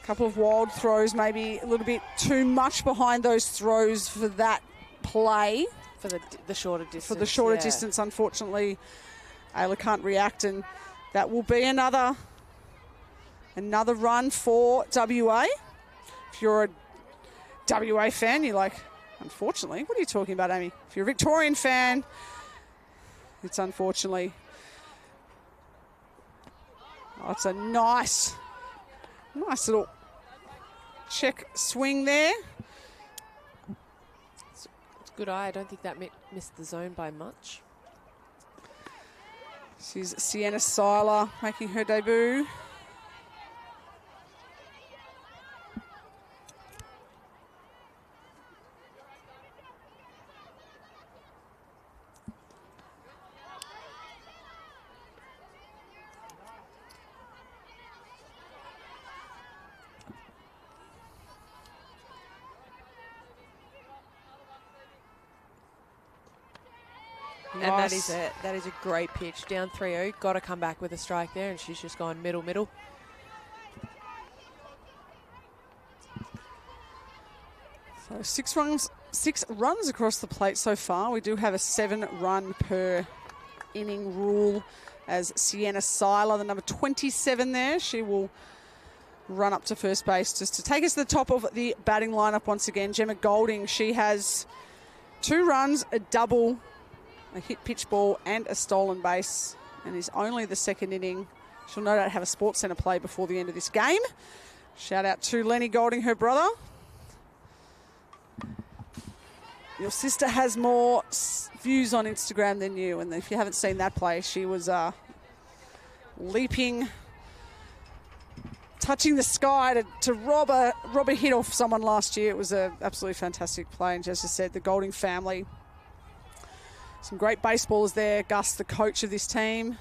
a couple of wild throws, maybe a little bit too much behind those throws for that play. For the shorter distance. For the shorter distance, unfortunately, Ayla can't react, and that will be another run for WA. If you're a WA fan, you're like, unfortunately, what are you talking about, Amy? If you're a Victorian fan, it's unfortunately. Oh, it's a nice little check swing there. It's a good eye. I don't think that missed the zone by much. She's Sienna Seiler making her debut. And that is it. That is a great pitch. Down 3-0. Got to come back with a strike there, and she's just gone middle. So 6 runs across the plate so far. We do have a 7-run per inning rule as Sienna Seiler, the number 27 there, she will run up to first base just to take us to the top of the batting lineup once again. Gemma Golding, she has 2 runs, a double, a hit pitch ball and a stolen base, and is only the 2nd inning. She'll no doubt have a Sports Centre play before the end of this game. Shout out to Lenny Golding, her brother. Your sister has more views on Instagram than you, and if you haven't seen that play, she was leaping, touching the sky to rob a hit off someone last year. It was an absolutely fantastic play, and as I said, the Golding family, some great baseballers there. Gus, the coach of this team.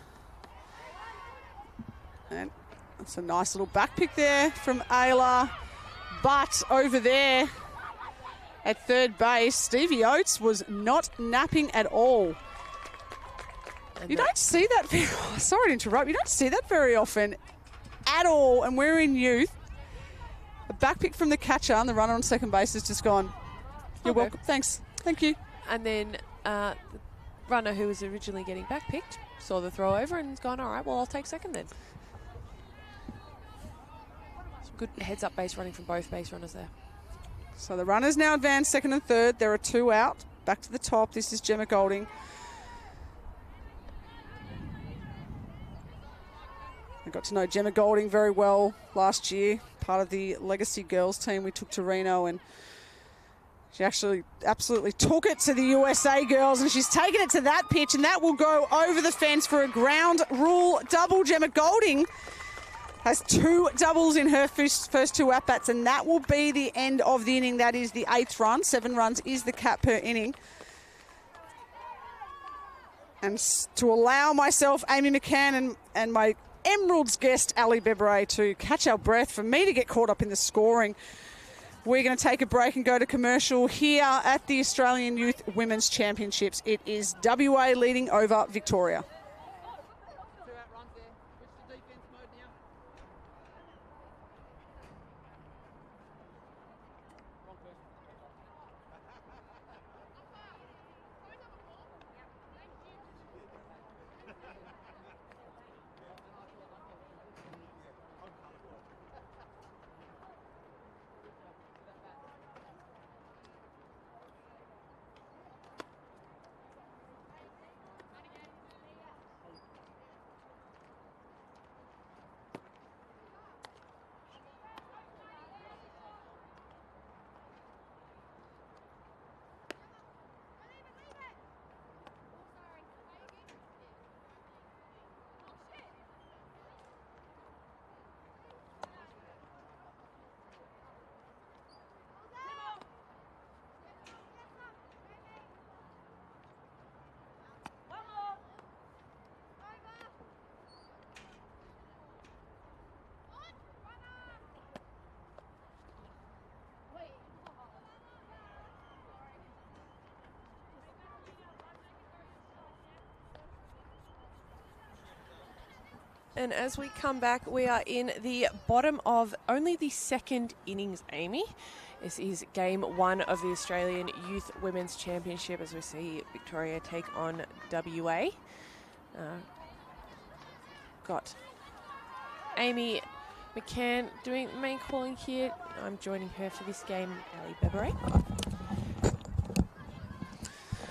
And that's a nice little back pick there from Ayla. But over there at third base, Stevie Oates was not napping at all. And you don't see that very, sorry to interrupt, you don't see that very often at all. And we're in youth. A back pick from the catcher, and the runner on second base has just gone, you're welcome, thanks, thank you. And then the runner who was originally getting back picked saw the throw over and has gone, all right, well, I'll take second then. Some good heads-up base running from both base runners there. So the runners now advance second and third. There are two out. Back to the top. This is Gemma Golding. I got to know Gemma Golding very well last year, part of the Legacy girls team we took to Reno, and she actually absolutely took it to the USA girls, and she's taken it to that pitch, and that will go over the fence for a ground rule double. Gemma Golding has two doubles in her first two at-bats, and that will be the end of the inning. That is the 8th run. 7 runs is the cap per inning. And to allow myself, Amy McCann, and my Emeralds guest, Ali Bebre, to catch our breath, for me to get caught up in the scoring, we're going to take a break and go to commercial here at the Australian Youth Women's Championships. It is WA leading over Victoria. And as we come back, we are in the bottom of only the second innings, Amy. This is game 1 of the Australian Youth Women's Championship as we see Victoria take on WA. Got Amy McCann doing main calling here. I'm joining her for this game, Ali Bebre.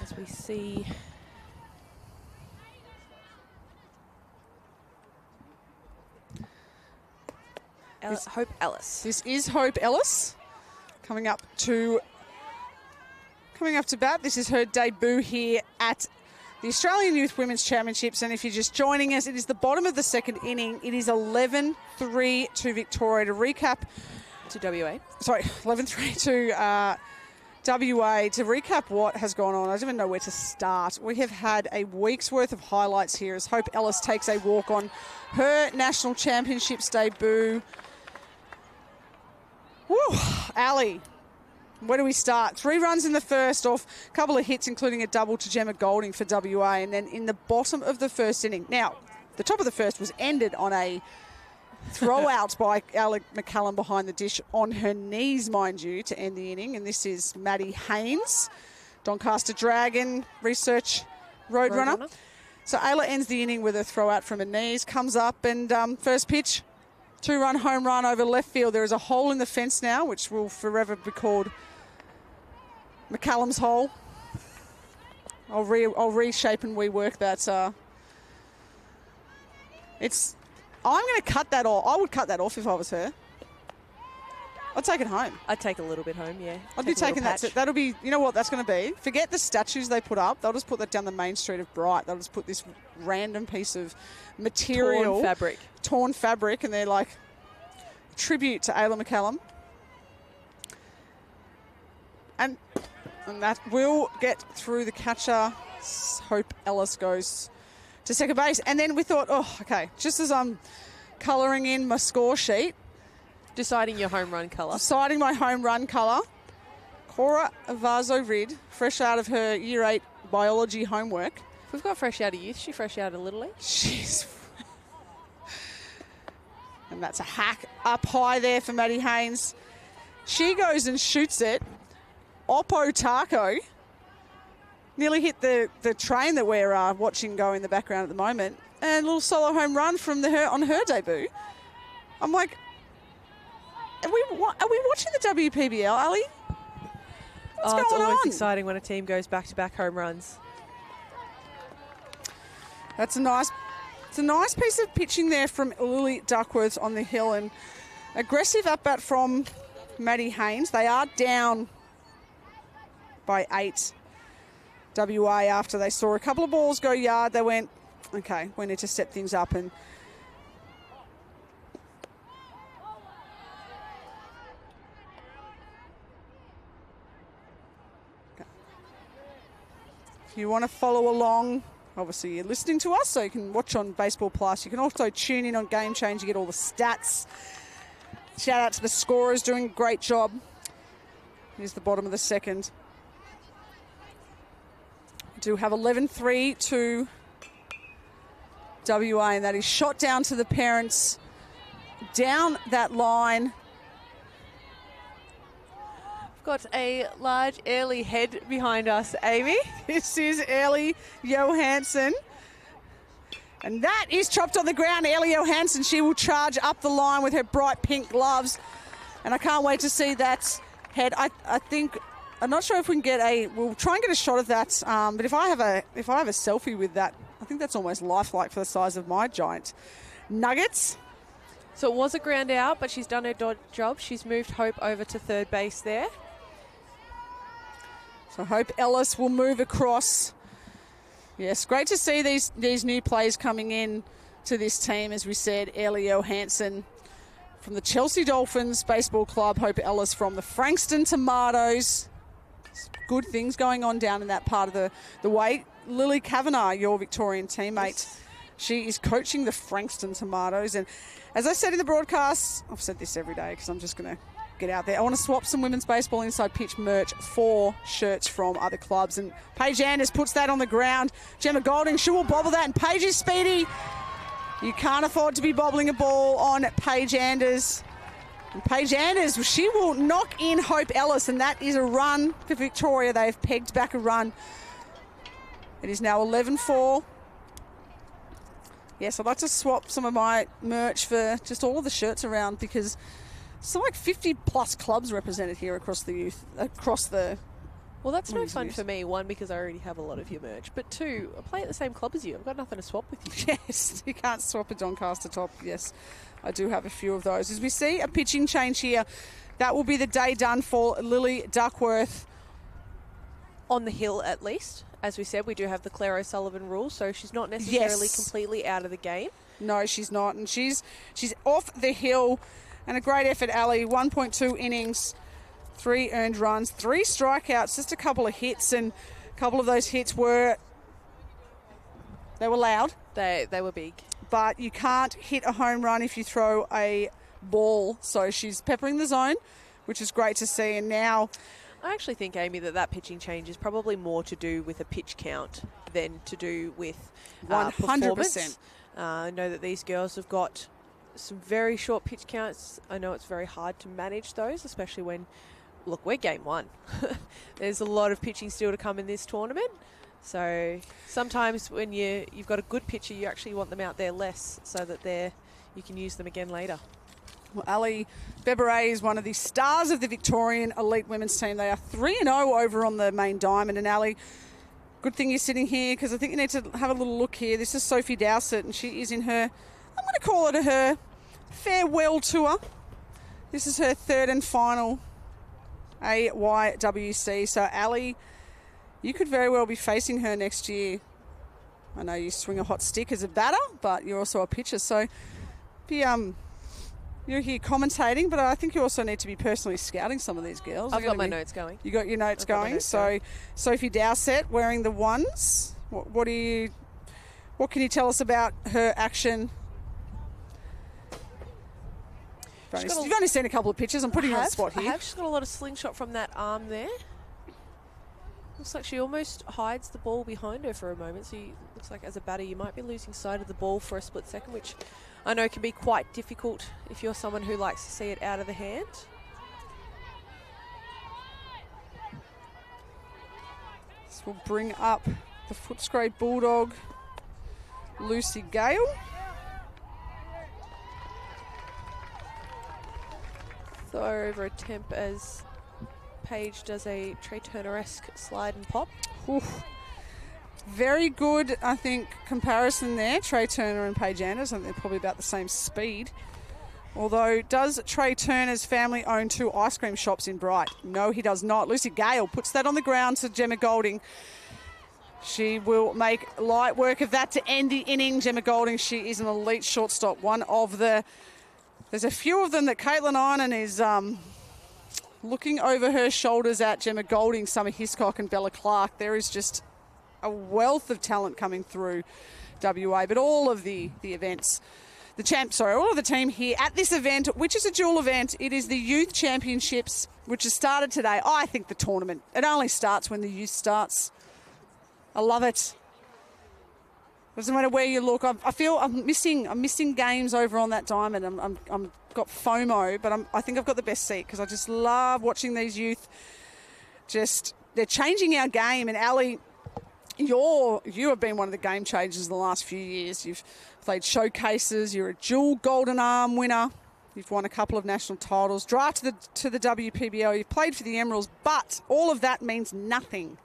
As we see Hope Ellis. This is Hope Ellis coming up to bat. This is her debut here at the Australian Youth Women's Championships, and if you're just joining us, it is the bottom of the second inning. It is 11-3 to Victoria. To recap, to WA. Sorry, 11-3 to WA. To recap what has gone on, I don't even know where to start. We have had a week's worth of highlights here as Hope Ellis takes a walk on her National Championships debut. Woo, Ali, where do we start? 3 runs in the first off, a couple of hits, including a double to Gemma Golding for WA. And then in the bottom of the first inning, now, the top of the first was ended on a throw out by Alec McCallum behind the dish on her knees, mind you, to end the inning. And this is Maddie Haynes, Doncaster Dragon Research Roadrunner. So Ayla ends the inning with a throw out from her knees, comes up and first pitch, 2-run home run over left field. There is a hole in the fence now, which will forever be called McCallum's hole. I'll reshape and rework that. I'm going to cut that off. I would cut that off if I was her. I'd take it home. I'd take a little bit home, yeah. I'd be taking that. That'll be, you know what that's going to be? Forget the statues they put up. They'll just put that down the main street of Bright. They'll just put this random piece of material. Torn fabric. And they're like, tribute to Ayla McCallum. And that will get through the catcher. Hope Ellis goes to second base. And then we thought, oh, okay, just as I'm colouring in my score sheet. Deciding your home run colour. Deciding my home run colour. Cora Vaso-Rid, fresh out of her Year 8 biology homework. If we've got fresh out of youth, she fresh out of Little League. She's... And that's a hack up high there for Maddie Haynes. She goes and shoots it. Oppo Taco nearly hit the train that we're watching go in the background at the moment. And a little solo home run from her on her debut. I'm like, are we watching the WPBL, Ali? What's going it's always on? exciting when a team goes back-to-back home runs. It's a nice piece of pitching there from Lily Duckworth on the hill, and aggressive up bat from Maddie Haynes. They are down by 8 WA after they saw a couple of balls go yard. They went, okay, we need to step things up. And if you want to follow along, obviously you're listening to us, so you can watch on Baseball Plus. You can also tune in on Game Change. You get all the stats. Shout out to the scorers doing a great job. Here's the bottom of the second. We do have 11-3 to WA, and that is shot down to the parents down that line. Got a large early head behind us, Amy. This is Ellie Johansson. And that is chopped on the ground. Ellie Johansson, she will charge up the line with her bright pink gloves. And I can't wait to see that head. I think, I'm not sure if we can get we'll try and get a shot of that. But if I have a selfie with that, I think that's almost lifelike for the size of my giant nuggets. So it was a ground out, but she's done her job. She's moved Hope over to third base there. So Hope Ellis will move across. Yes, great to see these new players coming in to this team. As we said, Ellie Johansson from the Chelsea Dolphins Baseball Club, Hope Ellis from the Frankston Tomatoes. Good things going on down in that part of the way. Lily Kavanagh, your Victorian teammate, yes. She is coaching the Frankston Tomatoes. And as I said in the broadcast, I've said this every day because I'm just going to get out there. I want to swap some women's baseball inside pitch merch for shirts from other clubs. And Paige Anders puts that on the ground. Gemma Golding, she will bobble that. And Paige is speedy. You can't afford to be bobbling a ball on Paige Anders. And Paige Anders, she will knock in Hope Ellis. And that is a run for Victoria. They've pegged back a run. It is now 11-4. Yes, I'd like to swap some of my merch for just all of the shirts around because it's like 50 plus clubs represented here across the youth, Well, that's no fun for me. One, because I already have a lot of your merch. But two, I play at the same club as you. I've got nothing to swap with you. Yes, you can't swap a Doncaster top. Yes, I do have a few of those. As we see a pitching change here, that will be the day done for Lily Duckworth. On the hill, at least. As we said, we do have the Claire O'Sullivan rule, so she's not necessarily completely out of the game. No, she's not. And she's off the hill. And a great effort, Ali. 1.2 innings, 3 earned runs, 3 strikeouts, just a couple of hits. And a couple of those hits were loud. They were big. But you can't hit a home run if you throw a ball. So she's peppering the zone, which is great to see. And now I actually think, Amy, that pitching change is probably more to do with a pitch count than to do with 100%. Performance. I know that these girls have got some very short pitch counts. I know it's very hard to manage those, especially when, look, we're game 1. There's a lot of pitching still to come in this tournament. So sometimes when you've got a good pitcher, you actually want them out there less so that you can use them again later. Well, Ali Beberay is one of the stars of the Victorian elite women's team. They are 3-0 over on the main diamond. And Ali, good thing you're sitting here because I think you need to have a little look here. This is Sophie Dowsett, and she is in her, I'm going to call it her farewell tour. This is her 3rd and final AYWC. So Ali, you could very well be facing her next year. I know you swing a hot stick as a batter, but you're also a pitcher. So you're here commentating, but I think you also need to be personally scouting some of these girls. I've got my notes going. You got your notes going. So Sophie Dowsett wearing the 1s. What can you tell us about her action You've only seen a couple of pictures. I'm putting you on the spot here. She's got a lot of slingshot from that arm there. Looks like she almost hides the ball behind her for a moment. So looks like as a batter, you might be losing sight of the ball for a split second, which I know can be quite difficult if you're someone who likes to see it out of the hand. This will bring up the Footscray Bulldog, Lucy Gale. Throw over attempt as Paige does a Trey Turner-esque slide and pop. Oof. Very good, I think, comparison there. Trey Turner and Paige Anders. I think they're probably about the same speed. Although, does Trey Turner's family own 2 ice cream shops in Bright? No, he does not. Lucy Gale puts that on the ground to Gemma Golding. She will make light work of that to end the inning. Gemma Golding, she is an elite shortstop. One of the... There's a few of them that Caitlin Inan is looking over her shoulders at. Gemma Golding, Summer Hiscock and Bella Clark. There is just a wealth of talent coming through WA. But all of the events, all of the team here at this event, which is a dual event. It is the Youth Championships, which has started today. I think the tournament, it only starts when the youth starts. I love it. Doesn't matter where you look. I feel I'm missing games over on that diamond. I'm got FOMO, but I think I've got the best seat because I just love watching these youth. They're changing our game. And Ali, you have been one of the game changers in the last few years. You've played showcases. You're a dual Golden Arm winner. You've won a couple of national titles. Drafted to the WPBL. You've played for the Emeralds, but all of that means nothing.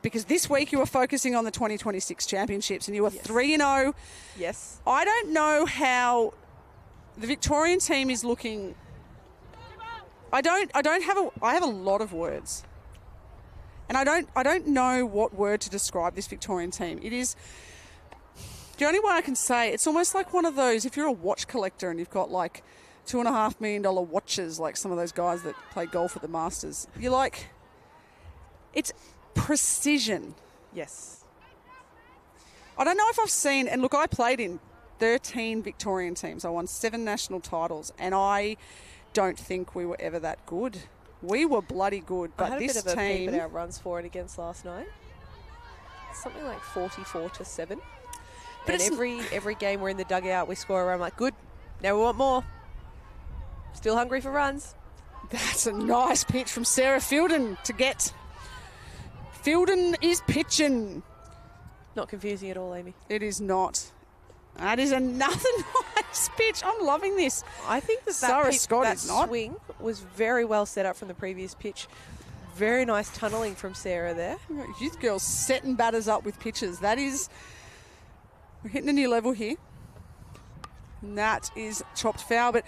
Because this week you were focusing on the 2026 championships and you were 3-0. Yes. I don't know how the Victorian team is looking. I have a lot of words. And I don't know what word to describe this Victorian team. It is the only way I can say it's almost like one of those, if you're a watch collector and you've got like $2.5 million watches, like some of those guys that play golf at the Masters, you're like, it's precision. Yes. I don't know if I've seen, and look, I played in 13 Victorian teams. I won 7 national titles, and I don't think we were ever that good. We were bloody good, but I had this a bit of a team... peep at our runs for and against last night. Something like 44-7. But every game we're in the dugout, we score. I'm like, good. Now we want more. Still hungry for runs. That's a nice pitch from Sarah Fielden to get. Fielden is pitching. Not confusing at all, Amy. It is not. That is another nice pitch. I'm loving this. I think that swing was very well set up from the previous pitch. Very nice tunnelling from Sarah there. Youth girls setting batters up with pitches. That is, we're hitting a new level here. And that is chopped foul, but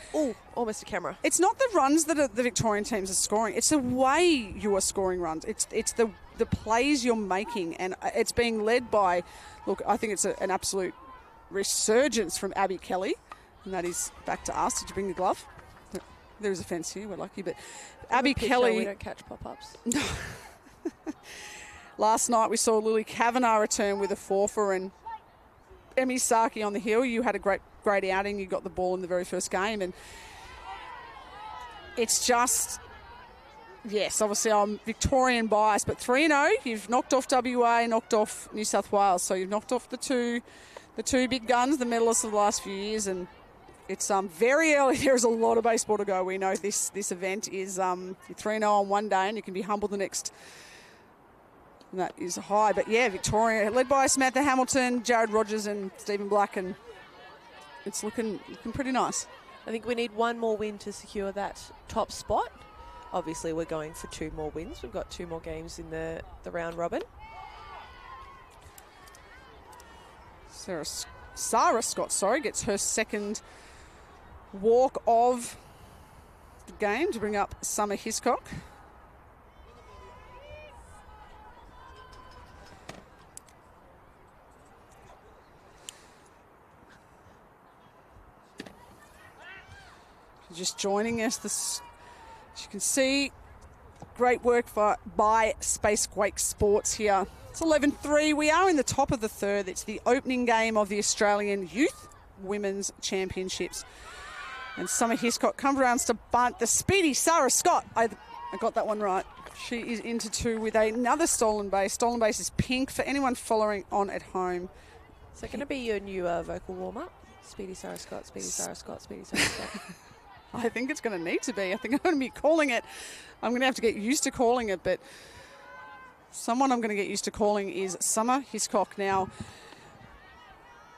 almost a camera. It's not the runs that the Victorian teams are scoring. It's the way you are scoring runs. It's the plays you're making, and it's being led by. Look, I think it's an absolute resurgence from Abby Kelly, and that is back to us. Did you bring the glove? There is a fence here. We're lucky, but Abby Kelly. We don't catch pop-ups. No. Last night we saw Lily Kavanagh return with a four-for, and Emmy Saki on the hill. You had a great outing. You got the ball in the very first game, and it's just, yes, obviously I'm Victorian biased, but 3-0. You've knocked off WA, knocked off New South Wales, so you've knocked off the two big guns, the medalists of the last few years, and it's very early. There's a lot of baseball to go. We know this event is 3-0 on one day, and you can be humbled the next. And that is high, but yeah, Victoria led by Samantha Hamilton, Jared Rogers, and Stephen Black, and it's looking pretty nice. I think we need one more win to secure that top spot. Obviously, we're going for 2 more wins. We've got 2 more games in the round robin. Sarah Scott, gets her second walk of the game to bring up Summer Hiscock. Just joining us, as you can see, great work by Space Quake Sports here. It's 11-3. We are in the top of the third. It's the opening game of the Australian Youth Women's Championships. And Summer Hiscock comes around to bunt. The speedy Sarah Scott. I got that one right. She is into 2 with another stolen base. Stolen base is pink for anyone following on at home. Is that going to be your new vocal warm-up? Speedy Sarah Scott, Speedy Sarah Scott, Speedy Sarah Scott. I think it's going to need to be. I think I'm going to be calling it. I'm going to have to get used to calling it, but someone I'm going to get used to calling is Summer Hiscock now.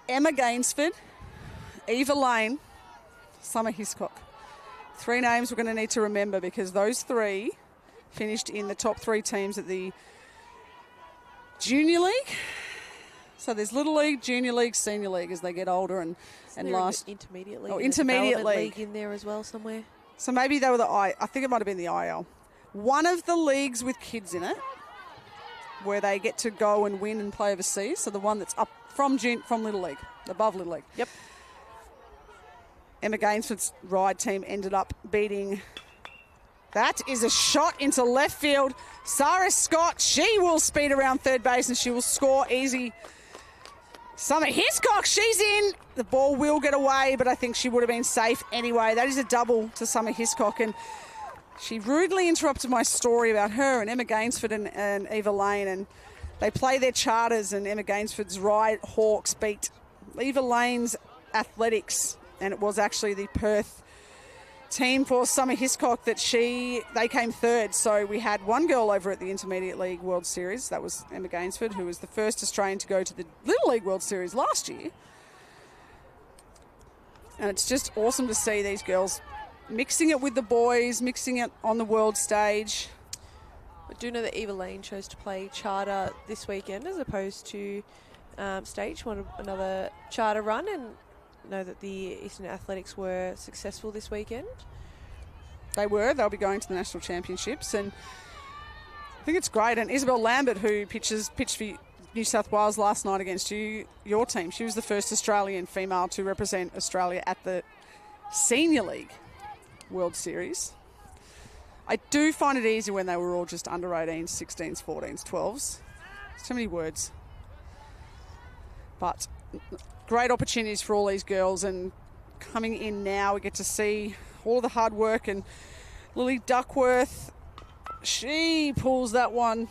Emma Gainsford, Eva Lane, Summer Hiscock. 3 names we're going to need to remember because those 3 finished in the top 3 teams at the Junior League. So there's Little League, Junior League, Senior League as they get older and last. Intermediate League. Oh, Intermediate League in there as well somewhere. So maybe they were I think it might have been the IL. One of the leagues with kids in it where they get to go and win and play overseas. So the one that's up from Little League, above Little League. Yep. Emma Gainsford's ride team ended up beating. That is a shot into left field. Sarah Scott, she will speed around third base and she will score easy. Summer Hiscock, she's in. The ball will get away, but I think she would have been safe anyway. That is a double to Summer Hiscock, and she rudely interrupted my story about her and Emma Gainsford and Eva Lane, and they play their charters, and Emma Gainsford's Ride Hawks beat Eva Lane's Athletics, and it was actually the Perth team for Summer Hiscock that they came third. So we had one girl over at the Intermediate League World Series. That was Emma Gainsford, who was the first Australian to go to the Little League World Series last year. And it's just awesome to see these girls mixing it with the boys, mixing it on the world stage. I do know that Eva Lane chose to play charter this weekend as opposed to stage. Wanted another charter run, and know that the Eastern Athletics were successful this weekend. They were. They'll be going to the National Championships, and I think it's great. And Isabel Lambert, who pitched for New South Wales last night against your team, she was the first Australian female to represent Australia at the Senior League World Series. I do find it easy when they were all just under 18s, 16s, 14s, 12s. So many words. But great opportunities for all these girls, and coming in now we get to see all the hard work, and Lily Duckworth, she pulls that one.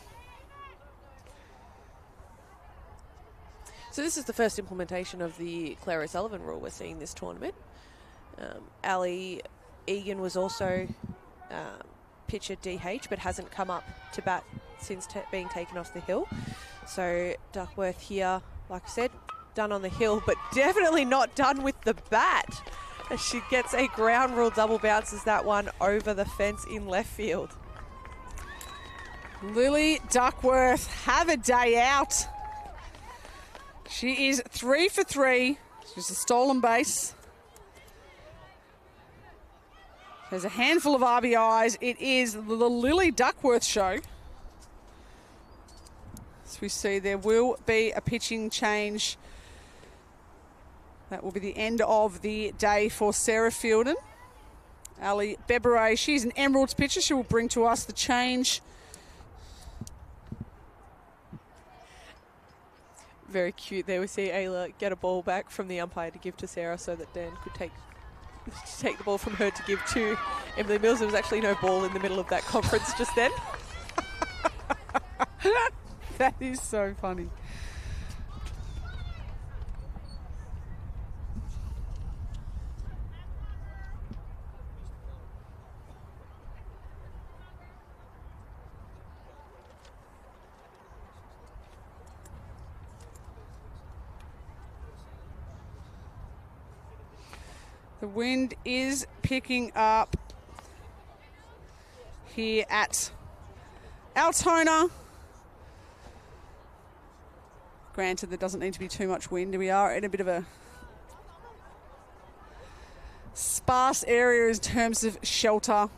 So this is the first implementation of the Claire O'Sullivan rule we're seeing this tournament. Ali Egan was also pitcher DH, but hasn't come up to bat since being taken off the hill. So Duckworth here, like I said, done on the hill, but definitely not done with the bat. As she gets a ground rule double, bounces that one over the fence in left field. Lily Duckworth, have a day out. She is 3 for 3. She's a stolen base. There's a handful of RBIs. It is the Lily Duckworth show. As we see, there will be a pitching change. That will be the end of the day for Sarah Fielden. Ali Beberay, she's an Emeralds pitcher. She will bring to us the change. Very cute there. We see Ayla get a ball back from the umpire to give to Sarah so that Dan could take the ball from her to give to Emily Mills. There was actually no ball in the middle of that conference just then. That is so funny. The wind is picking up here at Altona. Granted, there doesn't need to be too much wind. We are in a bit of a sparse area in terms of shelter.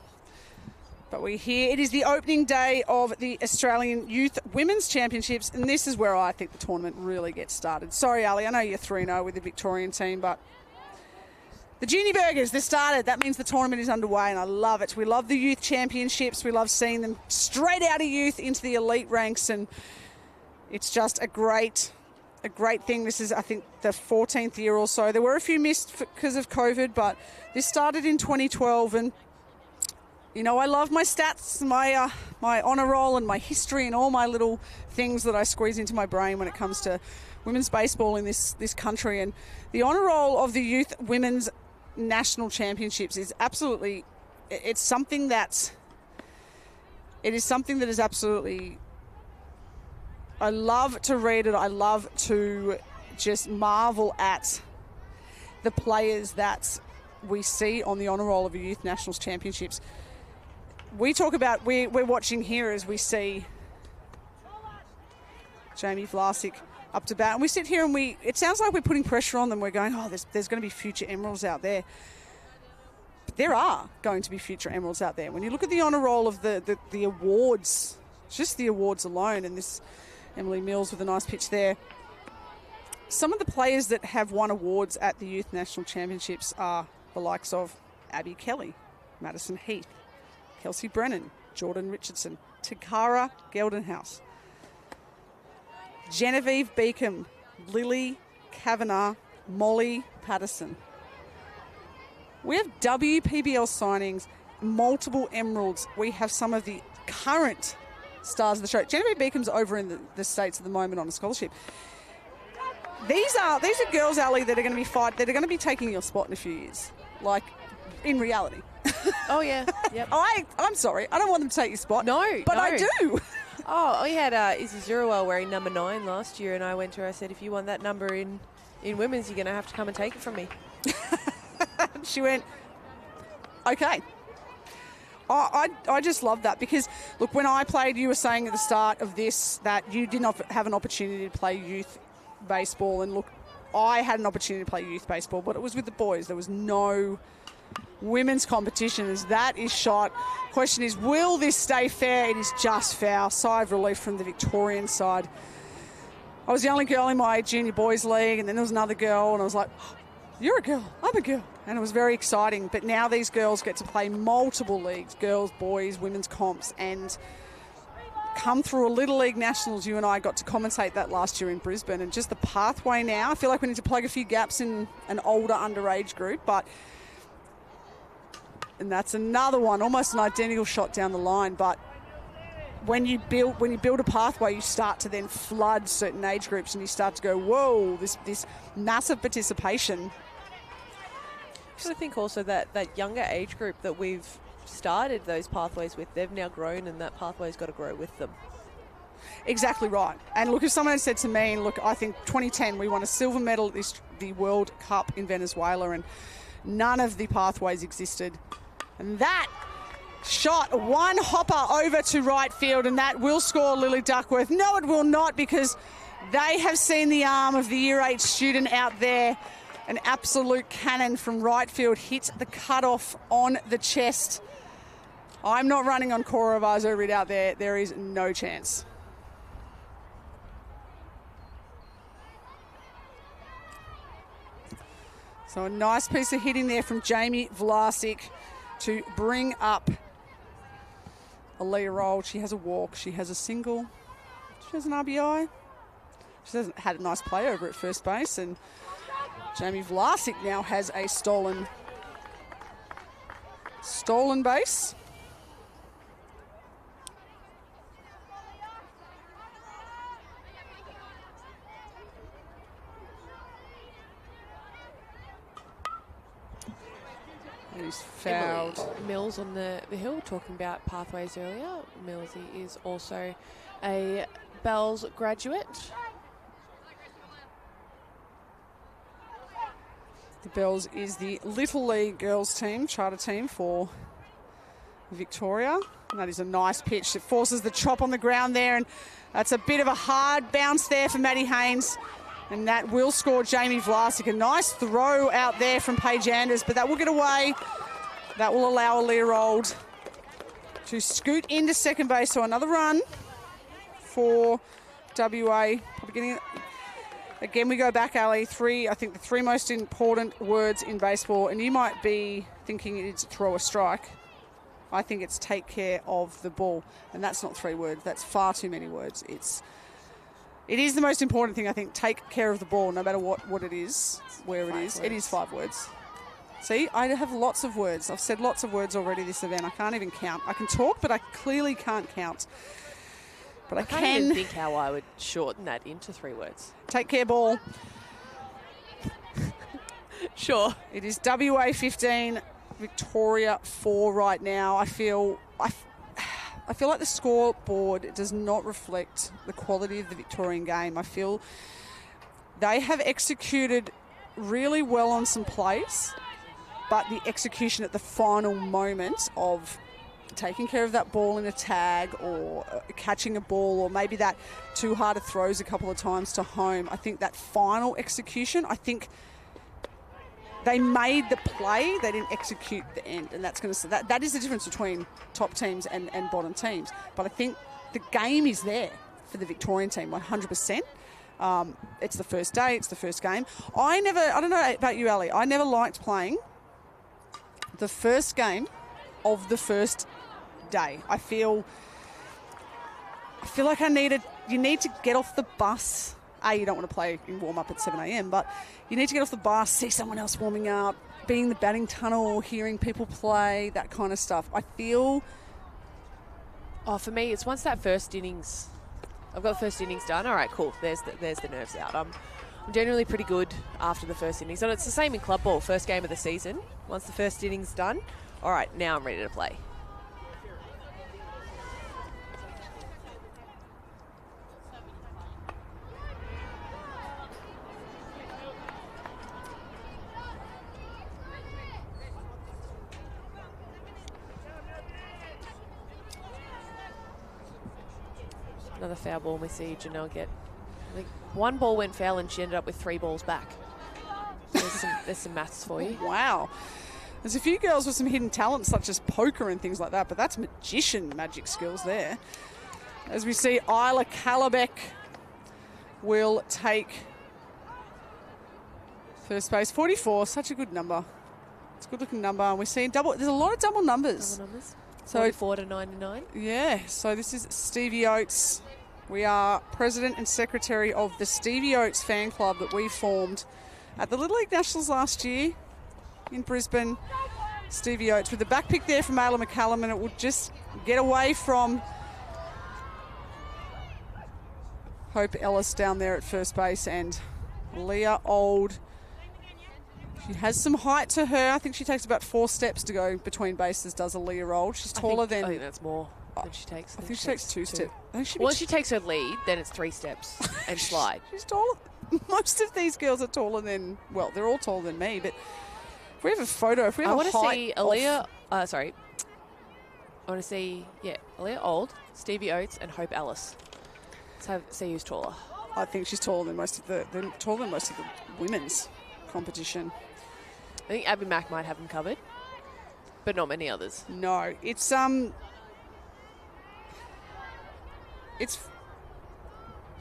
But we're here. It is the opening day of the Australian Youth Women's Championships, and this is where I think the tournament really gets started. Sorry, Ali, I know you're 3-0 with the Victorian team, but the Junior Burgers, they're started. That means the tournament is underway, and I love it. We love the youth championships. We love seeing them straight out of youth into the elite ranks, and it's just a great a great thing. This is, I think, the 14th year or so. There were a few missed because of COVID, but this started in 2012. And, you know, I love my stats, my honour roll and my history and all my little things that I squeeze into my brain when it comes to women's baseball in this country. And the honour roll of the Youth Women's National Championships is absolutely, it is something that is absolutely, I love to read it. I love to just marvel at the players that we see on the honour roll of the Youth Nationals Championships. We talk about, we're watching here as we see Jamie Vlasic up to bat. And we sit here and it sounds like we're putting pressure on them. We're going, oh, there's going to be future Emeralds out there. But there are going to be future Emeralds out there. When you look at the honour roll of the awards, just the awards alone, and this Emily Mills with a nice pitch there. Some of the players that have won awards at the Youth National Championships are the likes of Abby Kelly, Madison Heath, Kelsey Brennan, Jordan Richardson, Takara Geldenhouse, Genevieve Beacom, Lily Kavanagh, Molly Patterson. We have WPBL signings, multiple Emeralds. We have some of the current stars of the show. Genevieve Beacom's over in the States at the moment on a scholarship. These are girls, Ali, that are going to be that are going to be taking your spot in a few years. Like, in reality. Oh, yeah. Yep. I'm sorry. I don't want them to take your spot. No. But I do. Oh, we had Izzy Zuriwell wearing number 9 last year, and I went to her, I said, if you want that number in women's, you're going to have to come and take it from me. She went, okay. I just love that because, look, when I played, you were saying at the start of this that you did not have an opportunity to play youth baseball. And, look, I had an opportunity to play youth baseball, but it was with the boys. There was no women's competition as that is shot. Question is, will this stay fair? It is just foul. Sigh of relief from the Victorian side. I was the only girl in my junior boys league, and then there was another girl, and I was like, oh, you're a girl, I'm a girl. And it was very exciting. But now these girls get to play multiple leagues, girls, boys, women's comps, and come through a Little League Nationals. You and I got to commentate that last year in Brisbane, and just the pathway now. I feel like we need to plug a few gaps in an older underage group, and that's another one, almost an identical shot down the line. But when you build a pathway, you start to then flood certain age groups, and you start to go, whoa, this massive participation. I think also that younger age group that we've started those pathways with, they've now grown, and that pathway's got to grow with them. Exactly right. And look, if someone had said to me, look, I think 2010 we won a silver medal at the World Cup in Venezuela, and none of the pathways existed. And that shot, one hopper over to right field, and that will score Lily Duckworth. No, it will not, because they have seen the arm of the Year 8 student out there. An absolute cannon from right field hit the cutoff on the chest. I'm not running on Cora Vazo-Rid out there. There is no chance. So a nice piece of hitting there from Jamie Vlasic to bring up Aaliyah Roll. She has a walk. She has a single. She has an RBI. She hasn't had a nice play over at first base, and Jamie Vlasic now has a stolen base. He's fouled. Emily Mills on the hill, talking about pathways earlier. Millsy is also a Bells graduate. The Bells is the Little League girls team, charter team for Victoria. And that is a nice pitch. It forces the chop on the ground there, and that's a bit of a hard bounce there for Maddie Haynes. And that will score Jamie Vlasic. A nice throw out there from Paige Anders, but that will get away. That will allow Aaliyah Rold to scoot into second base. So another run for WA. Again, we go back, Ali. I think the three most important words in baseball, and you might be thinking it's throw a strike. I think it's take care of the ball. And that's not 3 words. That's far too many words. It's It is the most important thing, I think. Take care of the ball, no matter what it is, where it is. It is 5 words. See, I have lots of words. I've said lots of words already this event. I can't even count. I can talk, but I clearly can't count. But I can't even think how I would shorten that into 3 words. Take care, ball. Sure. It is WA 15, Victoria 4 right now. I feel like the scoreboard does not reflect the quality of the Victorian game. I feel they have executed really well on some plays, but the execution at the final moment of taking care of that ball in a tag or catching a ball, or maybe that too hard of throws a couple of times to home, I think that final execution, I think they made the play, they didn't execute the end, and that's going to that is the difference between top teams and bottom teams. But I think the game is there for the Victorian team, 100%. It's the first day, it's the first game. I don't know about you, Ali, I never liked playing the first game of the first day. I feel like you need to get off the bus. You don't want to play in warm-up at 7 a.m, but you need to get off the bus, see someone else warming up, be in the batting tunnel, hearing people play, that kind of stuff. I feel... for me, it's once that first innings... I've got the first innings done. All right, cool. There's the nerves out. I'm generally pretty good after the first innings. And it's the same in club ball, first game of the season. Once the first innings done, all right, now I'm ready to play. Another foul ball, we see Janelle get. I think 1 ball went foul and she ended up with 3 balls back. So there's some maths for you. Wow. There's a few girls with some hidden talents such as poker and things like that, but that's magician magic skills there. As we see, Isla Calabeck will take first base. 44, such a good number. It's a good looking number. And we're seeing there's a lot of double numbers. Double numbers. So 44 to 99. Yeah, so this is Stevie Oates. We are president and secretary of the Stevie Oates fan club that we formed at the Little League Nationals last year in Brisbane. Stevie Oates with the back pick there from Ayla McCallum, and it will just get away from Hope Ellis down there at first base, and Leah Old. She has some height to her. I think she takes about 4 steps to go between bases, does Leah Old. She's taller than... I think that's more than she takes. I think she takes 2 steps. Once she takes her lead, then it's 3 steps and slide. She's taller. Most of these girls are taller than... Well, they're all taller than me, but if we have a photo, if we have a height... I want to see Aaliyah... I want to see, Aaliyah Old, Stevie Oates and Hope Ellis. Let's see who's taller. I think she's taller than most of the women's competition. I think Abby Mack might have them covered, but not many others. No, it's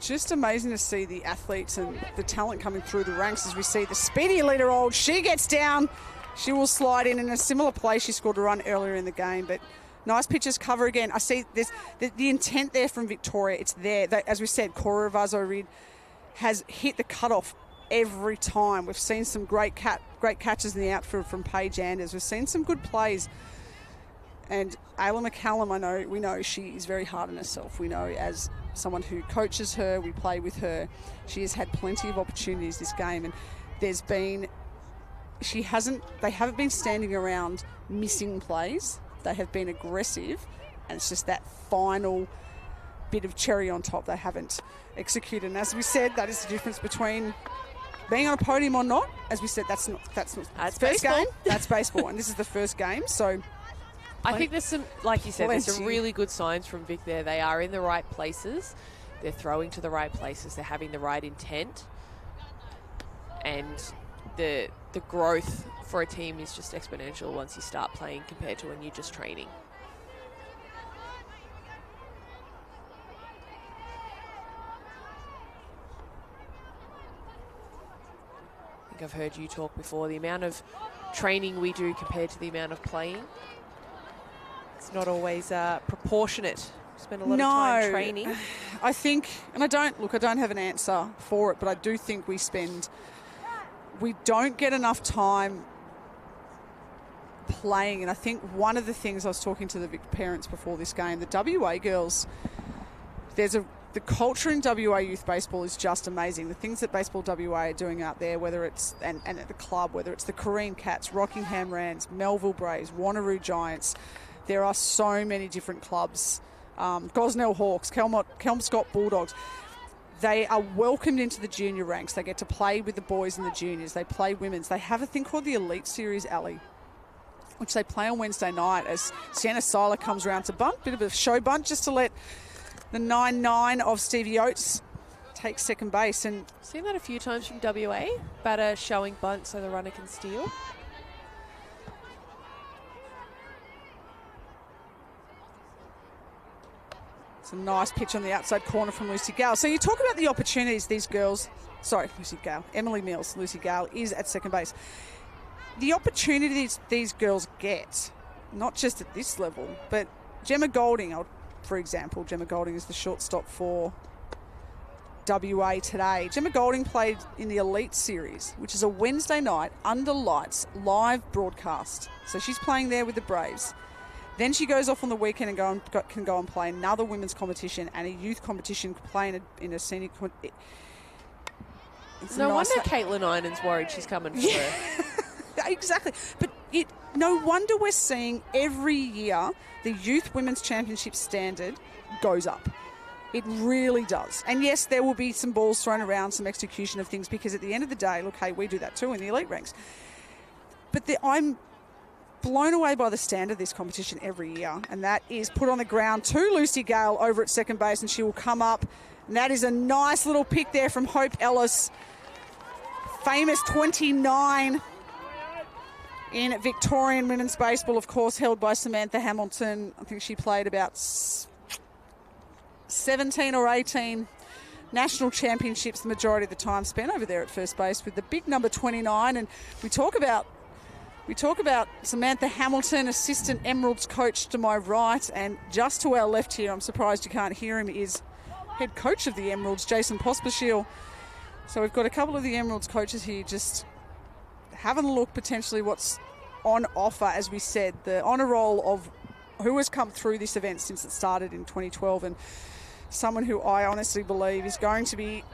just amazing to see the athletes and the talent coming through the ranks. As we see the speedy Leader Old, she gets down, she will slide in a similar play. She scored a run earlier in the game, but nice pitches, cover again. I see this the intent there from Victoria. It's there. As we said, Cora Ravazo-Reid has hit the cutoff every time. We've seen some great catches in the outfield from Paige Anders. We've seen some good plays. And Ayla McCallum, we know she is very hard on herself. We know as someone who coaches her, we play with her. She has had plenty of opportunities this game, and they haven't been standing around missing plays. They have been aggressive, and it's just that final bit of cherry on top they haven't executed. And as we said, that is the difference between being on a podium or not. As we said, that's first baseball. Game. That's baseball, and this is the first game. So I think there's some, like you said, there's some really good signs from Vic there. They are in the right places. They're throwing to the right places. They're having the right intent, and the growth for a team is just exponential once you start playing compared to when you're just training. I think I've heard you talk before, the amount of training we do compared to the amount of playing. It's not always proportionate spend a lot of time training? I think, and I don't have an answer for it, but I do think we don't get enough time playing. And I think one of the things, I was talking to the parents before this game, the WA girls, the culture in WA youth baseball is just amazing. The things that Baseball WA are doing out there, whether it's, and at the club, whether it's the Kareem Cats, Rockingham Rans, Melville Braves, Wanneroo Giants, there are so many different clubs. Gosnell Hawks, Kelmscott Bulldogs. They are welcomed into the junior ranks. They get to play with the boys and the juniors. They play women's. They have a thing called the Elite Series, Ali, which they play on Wednesday night as Sienna Seiler comes around to bunt, bit of a show bunt just to let the 9-9 of Stevie Oates take second base. And seen that a few times from WA. Batter showing bunt so the runner can steal. It's a nice pitch on the outside corner from Lucy Gale. So you talk about the opportunities these girls, Emily Mills, Lucy Gale is at second base. The opportunities these girls get, not just at this level, but Gemma Golding, for example, Gemma Golding is the shortstop for WA today. Gemma Golding played in the Elite Series, which is a Wednesday night under lights live broadcast. So she's playing there with the Braves. Then she goes off on the weekend and can go and play another women's competition and a youth competition, playing in a senior. No wonder Caitlin Inan's worried she's coming for her. Exactly. But no wonder we're seeing every year the Youth Women's Championship standard goes up. It really does. And yes, there will be some balls thrown around, some execution of things, because at the end of the day, look, hey, we do that too in the elite ranks. But I'm blown away by the standard of this competition every year, and that is put on the ground to Lucy Gale over at second base, and she will come up. And that is a nice little pick there from Hope Ellis. Famous 29 in Victorian women's baseball, of course, held by Samantha Hamilton. I think she played about 17 or 18 national championships, the majority of the time spent over there at first base with the big number 29. And we talk about Samantha Hamilton, assistant Emeralds coach to my right, and just to our left here, I'm surprised you can't hear him, is head coach of the Emeralds, Jason Pospisil. So we've got a couple of the Emeralds coaches here just having a look potentially what's on offer. As we said, the honour roll of who has come through this event since it started in 2012, and someone who I honestly believe is going to be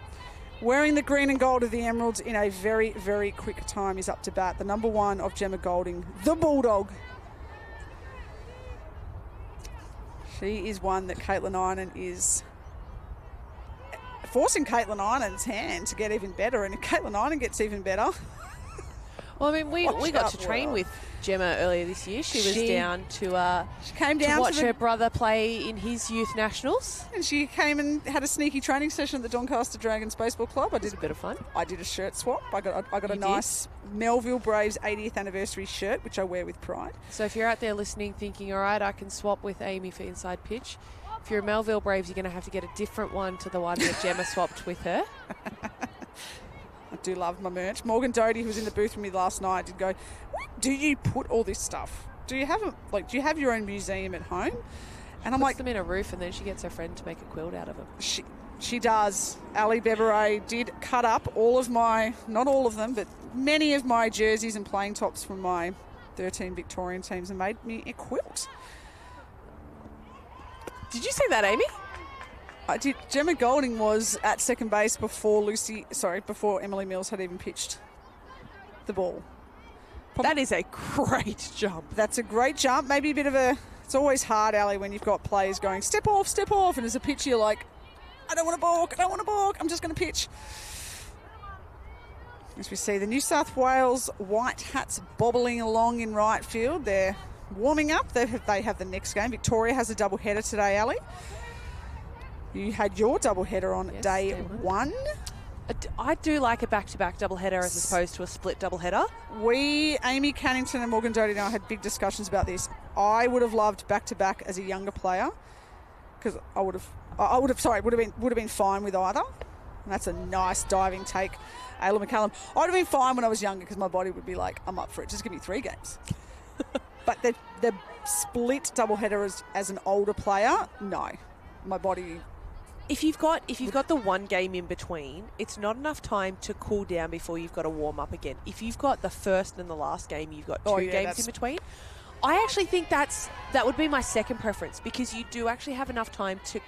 wearing the green and gold of the Emeralds in a very, very quick time is up to bat. The number one of Gemma Golding, the Bulldog. She is one that Caitlin Inan is forcing Caitlin Inan's hand to get even better, and if Caitlin Inan gets even better... Well, I mean, we got to train with Gemma earlier this year. She was down to watch her brother play in his youth nationals. And she came and had a sneaky training session at the Doncaster Dragons Baseball Club. I did a bit of fun. I did a shirt swap. I got a nice Melville Braves 80th anniversary shirt, which I wear with pride. So if you're out there listening thinking, all right, I can swap with Amy for inside pitch, if you're a Melville Braves, you're going to have to get a different one to the one that Gemma swapped with her. I do love my merch. Morgan Doty, who was in the booth with me last night, did go, where do you put all this stuff? Do you have your own museum at home? And I'm like, them in a roof, and then she gets her friend to make a quilt out of them. She does. Ali Beberay did cut up all of my, not all of them, but many of my jerseys and playing tops from my 13 Victorian teams and made me a quilt. Did you say that, Amy? I did. Gemma Golding was at second base before Emily Mills had even pitched the ball. That is a great jump. That's a great jump. Maybe a bit of it's always hard, Ali, when you've got players going, step off, and as a pitcher you're like, I don't want to balk, I'm just going to pitch. As we see the New South Wales White Hats bobbling along in right field. They're warming up. They have the next game. Victoria has a doubleheader today, Ali. You had your doubleheader on day one. I do like a back-to-back doubleheader as opposed to a split doubleheader. Amy Cannington and Morgan Doty and I had big discussions about this. I would have loved back-to-back as a younger player because would have been fine with either. And that's a nice diving take, Ayla McCallum. I would have been fine when I was younger because my body would be like, I'm up for it. Just give me 3 games. But the split doubleheader as an older player, no. my body. If you've got the one game in between, it's not enough time to cool down before you've got to warm up again. If you've got the first and the last game, you've got two games in between. I actually think that would be my second preference, because you do actually have enough time to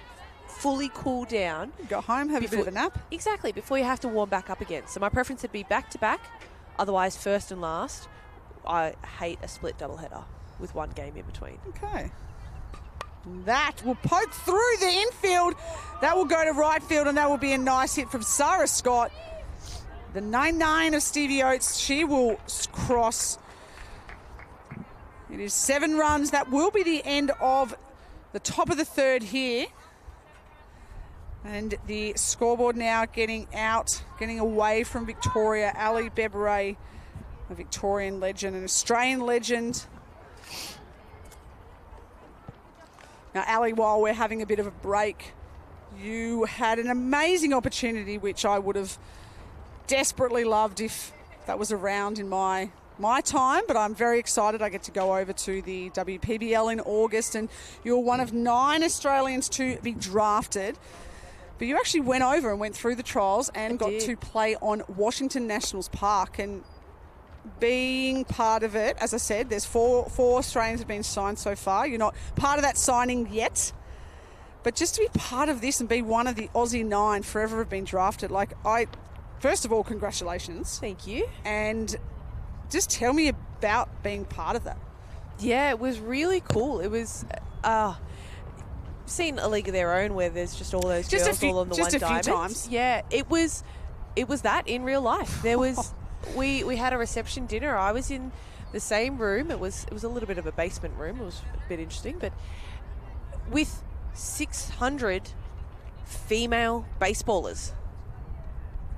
fully cool down. Go home, have a bit of a nap. Exactly, before you have to warm back up again. So my preference would be back to back. Otherwise, first and last. I hate a split doubleheader with one game in between. Okay. That will poke through the infield. That will go to right field, and that will be a nice hit from Sarah Scott. The 9-9 of Stevie Oates. She will cross. It is 7 runs. That will be the end of the top of the third here. And the scoreboard now getting away from Victoria. Ali Bebre, a Victorian legend, an Australian legend. Now, Ali, while we're having a bit of a break, you had an amazing opportunity, which I would have desperately loved if that was around in my time, but I'm very excited. I get to go over to the WPBL in August, and you're one of 9 Australians to be drafted. But you actually went over and went through the trials and got to play on Washington Nationals Park. And being part of it, as I said, there's four Australians have been signed so far. You're not part of that signing yet. But just to be part of this and be one of the Aussie 9 forever have been drafted, first of all, congratulations. Thank you. And just tell me about being part of that. Yeah, it was really cool. It was... seen A League of Their Own where there's just all those girls all on the one diamond. Just a few times. Yeah, it was that in real life. There was we had a reception dinner. I was in the same room. It was a little bit of a basement room. It was a bit interesting, but with 600 female baseballers.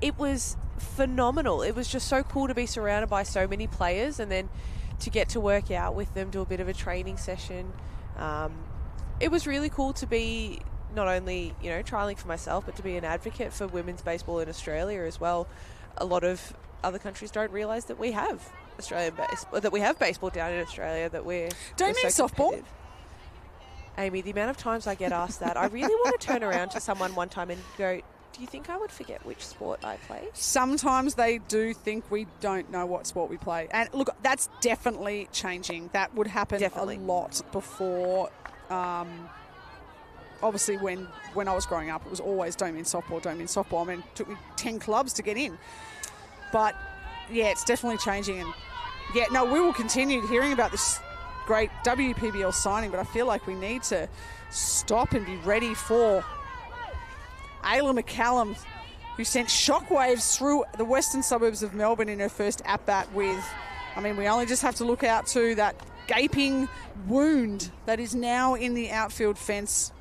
It was phenomenal. It was just so cool to be surrounded by so many players, and then to get to work out with them, do a bit of a training session. It was really cool to be not only, trialing for myself, but to be an advocate for women's baseball in Australia as well. A lot of other countries don't realise that we have baseball down in Australia, that we're softball? Amy, the amount of times I get asked that, I really want to turn around to someone one time and go, do you think I would forget which sport I play? Sometimes they do think we don't know what sport we play. And look, that's definitely changing. That would happen a lot before. Obviously, when I was growing up, it was always don't mean softball. I mean, it took me 10 clubs to get in. But, yeah, it's definitely changing. And, yeah, no, we will continue hearing about this great WPBL signing, but I feel like we need to stop and be ready for Ayla McCallum, who sent shockwaves through the western suburbs of Melbourne in her first at-bat with, we only just have to look out to that gaping wound that is now in the outfield fence.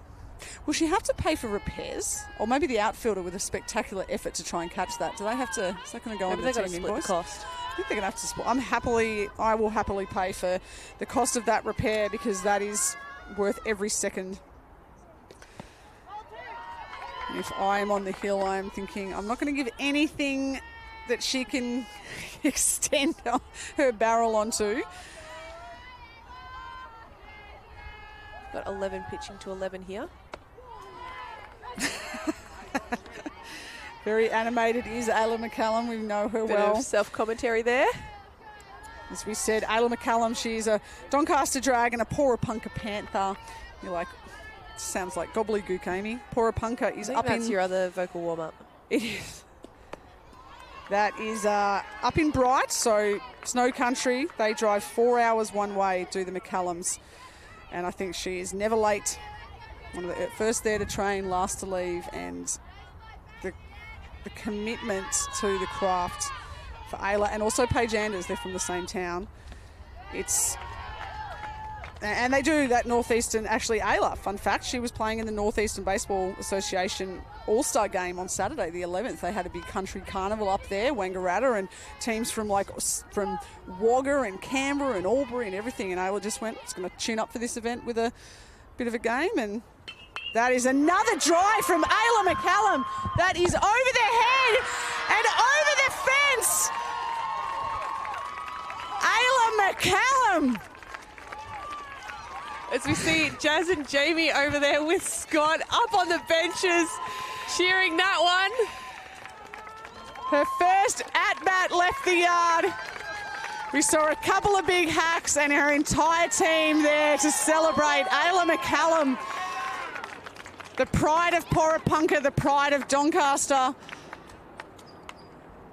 Will she have to pay for repairs? Or maybe the outfielder with a spectacular effort to try and catch that. Do they have to? Is that going to go into the team invoice? Split the cost. I think they're going to have to split. I will happily pay for the cost of that repair, because that is worth every second. And if I am on the hill, I am thinking I'm not going to give anything that she can extend her barrel onto. Got 11 pitching to 11 here. Very animated is Ayla McCallum. We know her well. Bit of self-commentary there. As we said, Ayla McCallum, she's a Doncaster Dragon, a Porapunka Panther. You're like, sounds like gobbledygook, Amy. Porapunka is up in... That's your other vocal warm-up. It is. That is up in Bright, so Snow Country. They drive 4 hours one way, do the McCallums. And I think she is never late. One of the first there to train, last to leave, and the commitment to the craft for Ayla, and also Paige Anders, they're from the same town. And they do that Northeastern, actually Ayla, fun fact, she was playing in the Northeastern Baseball Association All-Star game on Saturday the 11th. They had a big country carnival up there, Wangaratta, and teams from Wagga and Canberra and Albury and everything, and Ayla just went, it's going to tune up for this event with a bit of a game, and that is another drive from Ayla McCallum. That is over their head and over the fence. Ayla McCallum as we see Jazz and Jamie over there with Scott up on the benches, cheering that one. Her first at-bat left the yard. We saw a couple of big hacks and her entire team there to celebrate. Ayla McCallum, the pride of Porapunka, the pride of Doncaster.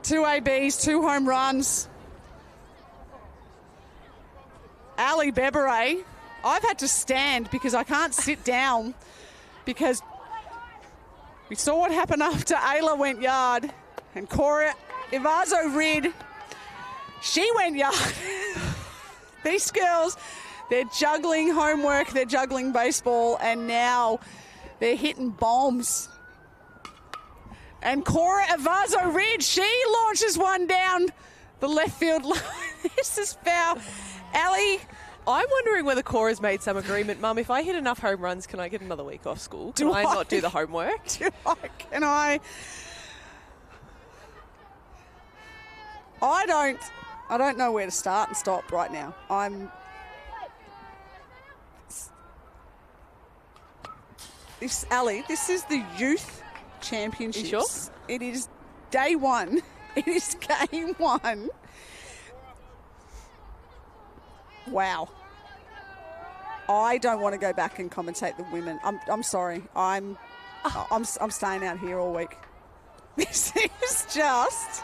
2 ABs, 2 home runs. Ali Beberay, I've had to stand because I can't sit down because we saw what happened after Ayla went yard and Cora Ivazo-Rid, she went yard. These girls, they're juggling homework, they're juggling baseball, and now they're hitting bombs. And Cora Ivazo-Rid, she launches one down the left field line. This is foul. Ali, I'm wondering whether Cora's made some agreement. Mum, if I hit enough home runs, can I get another week off school? Can I not do the homework? I don't know where to start and stop right now. Ali, this is the youth championships. You sure? It is day one. It is game one. Wow. I don't want to go back and commentate the women. I'm sorry. I'm staying out here all week. This is just,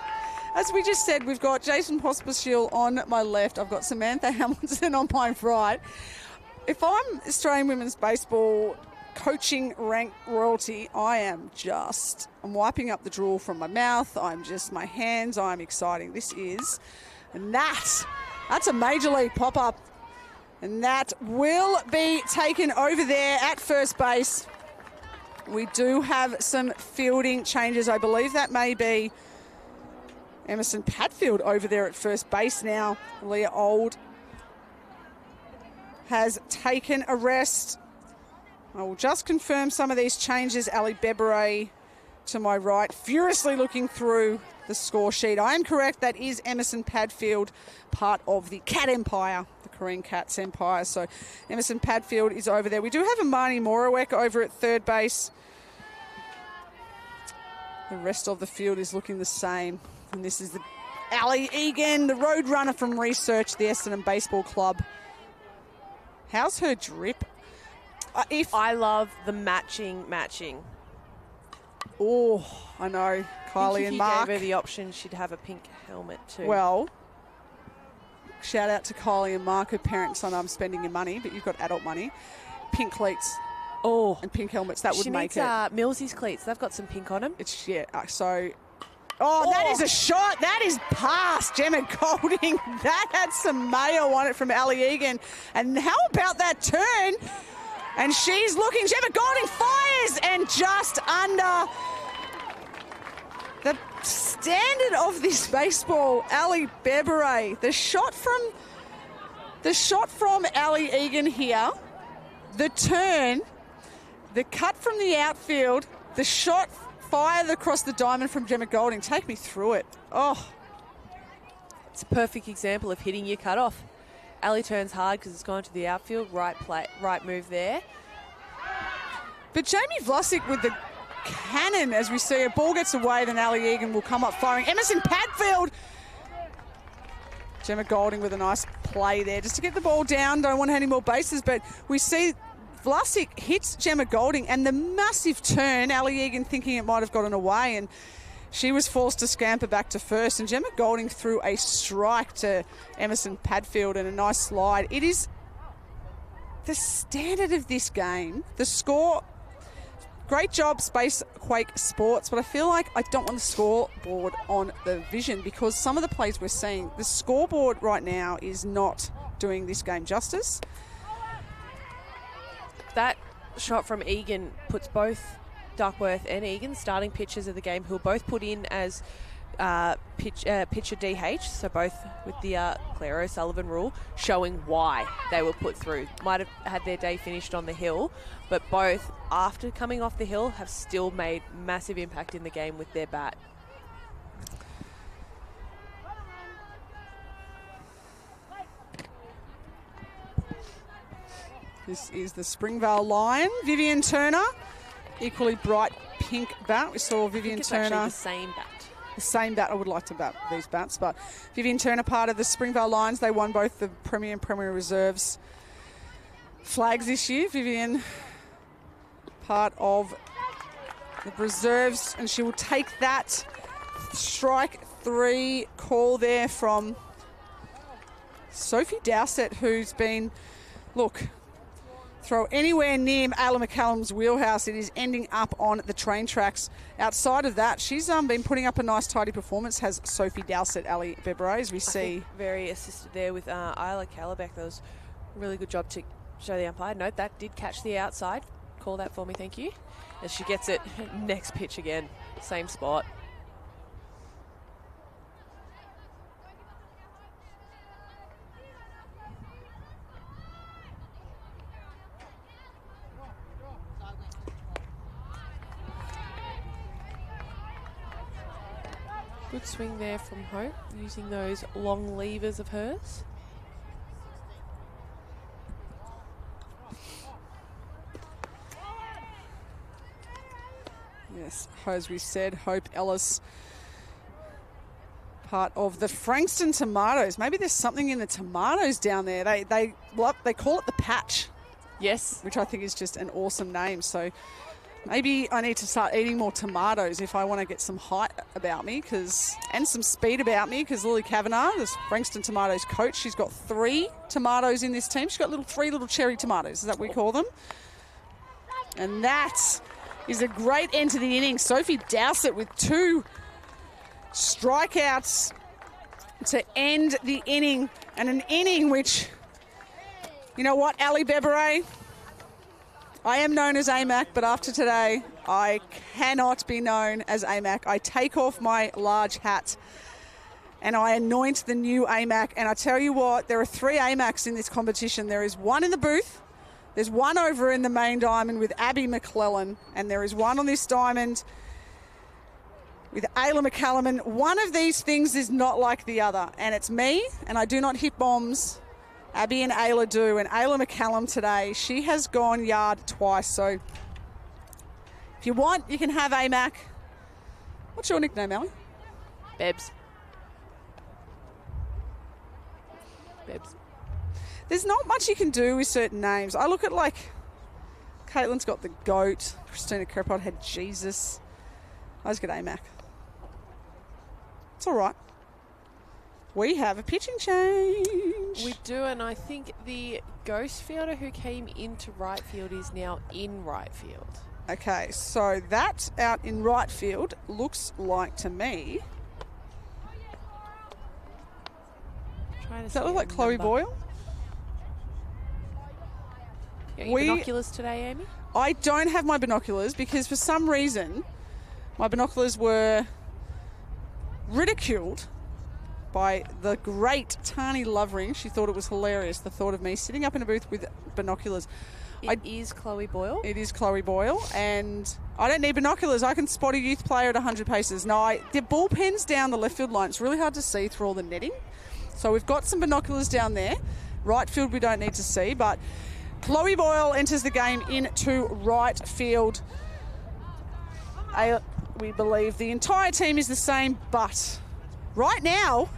as we just said, we've got Jason Pospisil on my left. I've got Samantha Hamilton on my right. If I'm Australian women's baseball coaching rank royalty, I'm wiping up the drool from my mouth. My hands, I'm exciting. This is, and that's a major league pop-up. And that will be taken over there at first base. We do have some fielding changes. I believe that may be Emerson Padfield over there at first base now. Leah Old has taken a rest. I will just confirm some of these changes. Ali Beberay to my right, furiously looking through the score sheet. I am correct. That is Emerson Padfield, part of the Cat Empire, the Korean Cats Empire. So Emerson Padfield is over there. We do have Imani Morawek over at third base. The rest of the field is looking the same. And this is the Ali Egan, the road runner from Research, the Essendon Baseball Club. How's her drip? I love the matching. Oh, I know. Kylie and Mark. If you gave her the option, she'd have a pink helmet too. Well, shout out to Kylie and Mark, her parents on spending your money, but you've got adult money. Pink cleats. Oh. And pink helmets, that would make it. She needs Millsy's cleats. They've got some pink on them. That is a shot. That is past Gemma Golding. That had some mayo on it from Ali Egan. And how about that turn? And she's looking. Gemma Golding fires and just under the standard of this baseball. Ali Beberay. The shot from Ali Egan here. The turn. The cut from the outfield. The shot fired across the diamond from Gemma Golding. Take me through it. Oh. It's a perfect example of hitting your cutoff. Ali turns hard because it's gone to the outfield. Right move there. But Jamie Vlasic with the cannon, as we see, a ball gets away, then Ali Egan will come up firing. Emerson Padfield. Gemma Golding with a nice play there just to get the ball down. Don't want any more bases, but we see Vlasic hits Gemma Golding and the massive turn. Ali Egan thinking it might have gotten away, and she was forced to scamper back to first. And Gemma Golding threw a strike to Emerson Padfield and a nice slide. It is the standard of this game. The score, great job, Space Quake Sports, but I feel like I don't want the scoreboard on the vision because some of the plays we're seeing, the scoreboard right now is not doing this game justice. That shot from Egan puts both Duckworth and Egan, starting pitchers of the game, who are both put in as pitcher DH, so both with the Claire O'Sullivan rule, showing why they were put through. Might have had their day finished on the hill, but both, after coming off the hill, have still made massive impact in the game with their bat. This is the Springvale Lion. Vivian Turner, equally bright pink bat. We saw Vivian Turner. Actually the same bat. The same bat. I would like to bat these bats, but Vivian Turner, part of the Springvale Lions. They won both the Premier and Premier Reserves flags this year. Vivian, part of the reserves, and she will take that strike 3 call there from Sophie Dowsett, who's been, look, throw anywhere near Ayla McCallum's wheelhouse, it is ending up on the train tracks. Outside of that, she's been putting up a nice tidy performance, has Sophie Dowsett, Ali Bebre, as we see. Very assisted there with Ayla Calabeck. That was a really good job to show the umpire. Note that did catch the outside. Call that for me, thank you. As she gets it, next pitch again, same spot. Good swing there from Hope, using those long levers of hers. Yes, as we said, Hope Ellis, part of the Frankston Tomatoes. Maybe there's something in the tomatoes down there. They call it the patch. Yes. Which I think is just an awesome name. So maybe I need to start eating more tomatoes if I want to get some height about me and some speed about me, because Lily Kavanagh, this Frankston Tomatoes coach, she's got 3 tomatoes in this team. She's got 3 little cherry tomatoes, is that what we call them? And that is a great end to the inning. Sophie Dowsett with 2 strikeouts to end the inning, and an inning which, you know what, Ali Bebre, I am known as AMAC, but after today, I cannot be known as AMAC. I take off my large hat and I anoint the new AMAC. And I tell you what, there are 3 AMACs in this competition. There is one in the booth, there's one over in the main diamond with Abby McClellan, and there is one on this diamond with Ayla McCallum. And one of these things is not like the other, and it's me, and I do not hit bombs. Abby and Ayla do, and Ayla McCallum today, she has gone yard twice. So if you want, you can have AMAC. What's your nickname, Ali? Bebs. Bebs. There's not much you can do with certain names. I look at, like, Caitlin's got the GOAT. Christina Crepot had Jesus. I just get AMAC. It's all right. We have a pitching change. We do, and I think the ghost fielder who came into right field is now in right field. Okay, so that out in right field looks like to me. Does that look like Chloe Boyle? Your binoculars today, Amy? I don't have my binoculars because for some reason my binoculars were ridiculed by the great Tani Lovering. She thought it was hilarious, the thought of me sitting up in a booth with binoculars. It is Chloe Boyle. It is Chloe Boyle, and I don't need binoculars. I can spot a youth player at 100 paces. No, the bullpen's down the left field line. It's really hard to see through all the netting. So we've got some binoculars down there. Right field we don't need to see, but Chloe Boyle enters the game into right field. We believe the entire team is the same, but right now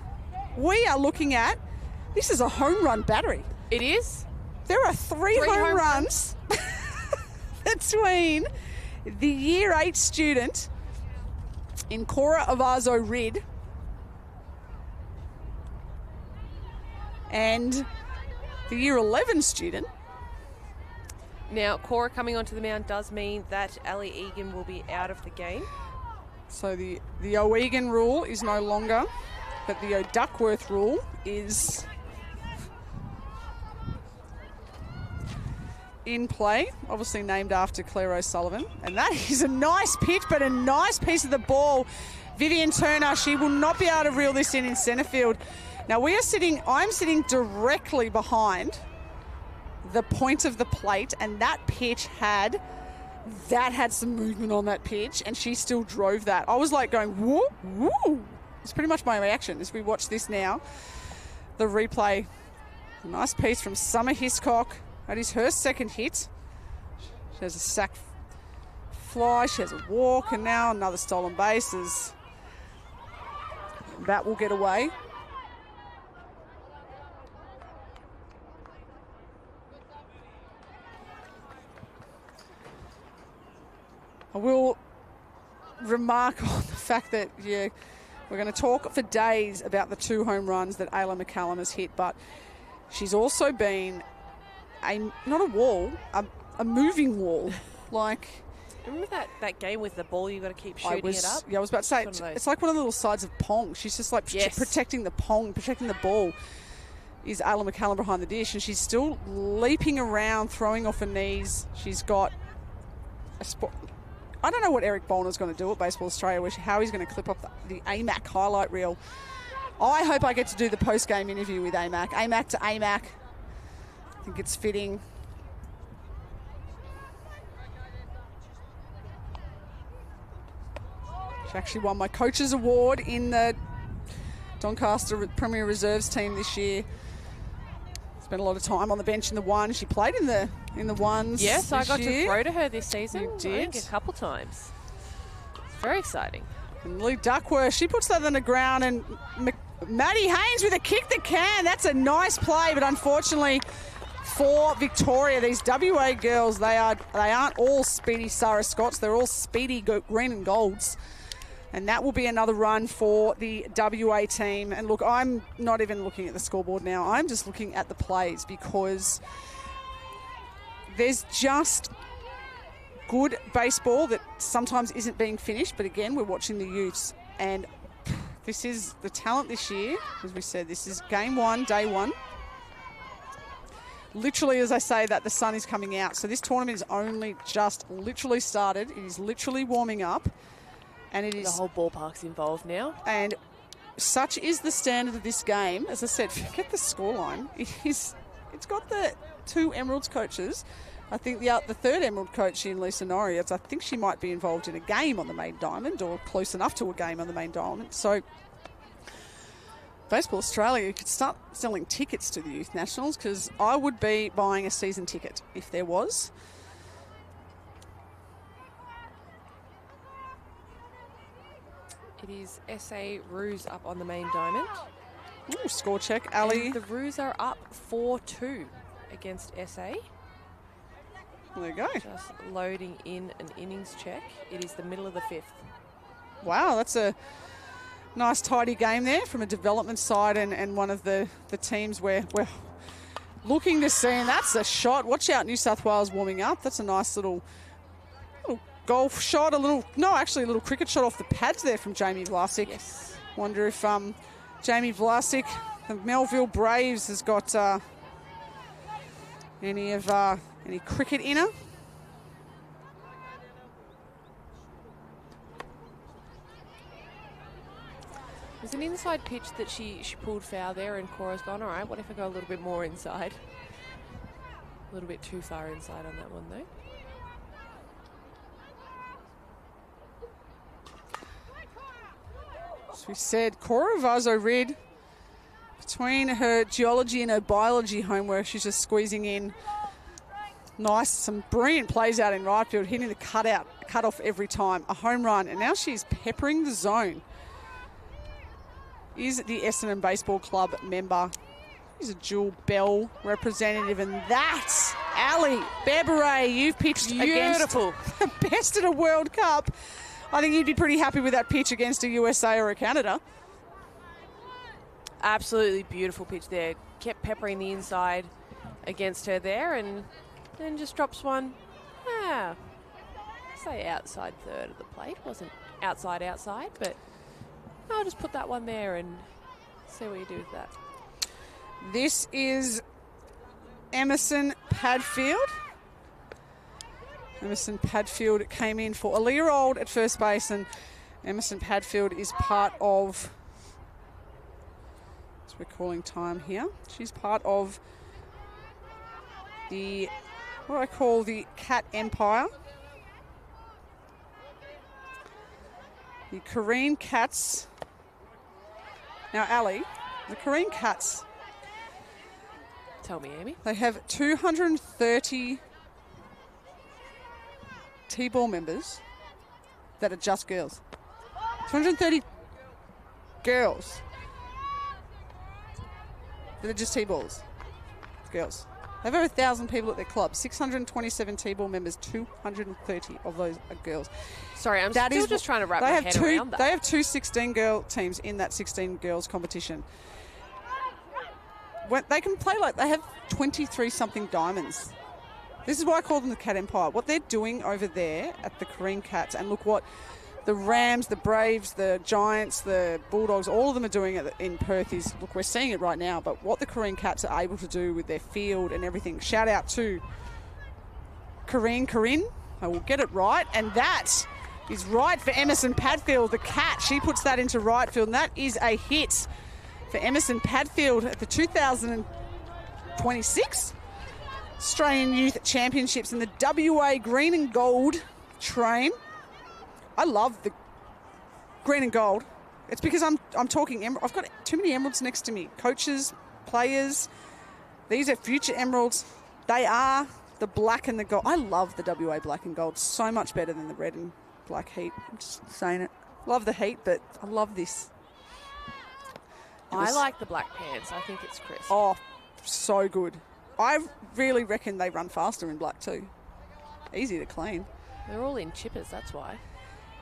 we are looking at, this is a home run battery. It is? There are three home runs between the Year 8 student in Cora Avazo Rid and the Year 11 student. Now, Cora coming onto the mound does mean that Ali Egan will be out of the game. So the O'Egan rule is no longer, but the O'Duckworth rule is in play, obviously named after Claire O'Sullivan. And that is a nice pitch, but a nice piece of the ball. Vivian Turner, she will not be able to reel this in centre field. Now I'm sitting directly behind the point of the plate, and that pitch had some movement on that pitch, and she still drove that. I was like going, woo, woo. It's pretty much my reaction as we watch this now. The replay, a nice piece from Summer Hiscock. That is her second hit. She has a sack fly, she has a walk, and now another stolen bases. That will get away. I will remark on the fact that, we're going to talk for days about the 2 home runs that Ayla McCallum has hit, but she's also been not a wall, a moving wall. Like, remember that game with the ball, you got to keep shooting it up? Yeah, I was about to say, it's like one of the little sides of Pong. She's just like protecting the Pong, protecting the ball. Is Ayla McCallum behind the dish, and she's still leaping around, throwing off her knees. She's got a spot. I don't know what Eric Bolner's going to do at Baseball Australia, how he's going to clip up the AMAC highlight reel. I hope I get to do the post-game interview with AMAC. AMAC to AMAC. I think it's fitting. She actually won my coach's award in the Doncaster Premier Reserves team this year. Spent a lot of time on the bench in the one. She played in the ones. Yes, I got to throw to her this season. You did. I think a couple times. It's very exciting. And Lee Duckworth, she puts that on the ground, and Maddie Haynes with a kick that can. That's a nice play, but unfortunately for Victoria, these WA girls, they aren't all speedy Sarah Scotts. They're all speedy green and golds. And that will be another run for the WA team. And look, I'm not even looking at the scoreboard now. I'm just looking at the plays, because there's just good baseball that sometimes isn't being finished. But again, we're watching the youths. And this is the talent this year. As we said, this is game 1, day 1. Literally, as I say that, the sun is coming out. So this tournament is only just literally started. It is literally warming up. And it is, the whole ballpark's involved now. And such is the standard of this game. As I said, forget the scoreline. It's got the 2 Emeralds coaches. I think the third Emerald coach in Lisa Norrie, I think she might be involved in a game on the main diamond, or close enough to a game on the main diamond. So Baseball Australia could start selling tickets to the Youth Nationals, because I would be buying a season ticket if there was. It is SA Roos up on the main diamond. Ooh, score check, Ali. And the Roos are up 4-2 against SA. There you go. Just loading in an innings check. It is the middle of the 5th. Wow, that's a nice tidy game there from a development side, and one of the teams where we're looking to see. And that's a shot. Watch out, New South Wales warming up. That's a nice little golf shot, a little cricket shot off the pads there from Jamie Vlasic. Yes. Wonder if Jamie Vlasic, the Melville Braves, has got any cricket in her. There's an inside pitch that she pulled foul there, and Cora's gone, all right, what if I go a little bit more inside? A little bit too far inside on that one, though. As we said, Cora Vazo-Rid, between her geology and her biology homework, she's just squeezing in some brilliant plays out in right field, hitting the cut off every time, a home run, and now she's peppering the zone. Is the Essendon Baseball Club member. He's a dual bell representative, and that's Ali Berberet. You've pitched against the best at a World Cup. I think you'd be pretty happy with that pitch against a USA or a Canada. Absolutely beautiful pitch there. Kept peppering the inside against her there, and then just drops one. Say outside third of the plate. Wasn't outside, but I'll just put that one there and see what you do with that. This is Emerson Padfield. Emerson Padfield came in for Aaliyah Old at first base, and Emerson Padfield is part of, as we're calling time here, she's part of the, what I call the Cat Empire. The Kareen Cats. Now, Ali, the Kareen Cats, Tell me, Amy. They have 230 T-ball members that are just girls. 230 girls that are just T-balls. Girls. They have over 1,000 people at their club. 627 T-ball members, 230 of those are girls. Sorry, I'm still just trying to wrap my head around that. They have two 16-girl teams in that 16 girls competition. They can play like they have 23-something diamonds. This is why I call them the Cat Empire. What they're doing over there at the Kareem Cats, and look what the Rams, the Braves, the Giants, the Bulldogs, all of them are doing it in Perth is, look, we're seeing it right now, but what the Kareem Cats are able to do with their field and everything. Shout out to Corinne. I will get it right. And that is right for Emerson Padfield, the Cat. She puts that into right field, and that is a hit for Emerson Padfield at the 2026 Australian Youth Championships in the WA green and gold train. I love the green and gold. It's because I'm talking I've got too many emeralds next to me. Coaches, players, these are future emeralds. They are the black and the gold. I love the WA black and gold so much better than the red and black heat. I'm just saying it. Love the heat, but I love this. I like the black pants. I think it's crisp. Oh, so good. I really reckon they run faster in black too. Easy to clean. They're all in chippers, that's why.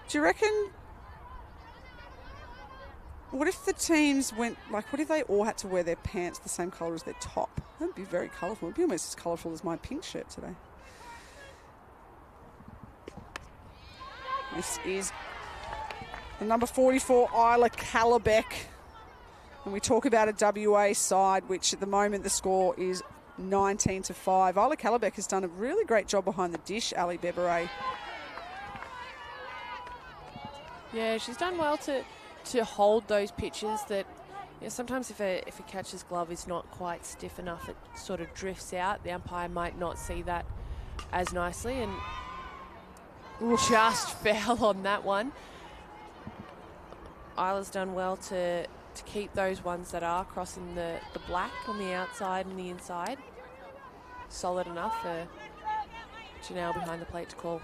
Do you reckon, what if the teams went, like, what if they all had to wear their pants the same colour as their top? That would be very colourful. It would be almost as colourful as my pink shirt today. This is the number 44, Isla Calabec. And we talk about a WA side, which at the moment the score is 19-5. Isla Calabec has done a really great job behind the dish, Ali Beberay. Yeah, she's done well to hold those pitches that, you know, sometimes if a catcher's glove is not quite stiff enough, it sort of drifts out. The umpire might not see that as nicely and just fell on that one. Isla's done well to keep those ones that are crossing the black on the outside and the inside solid enough for Janelle behind the plate to call.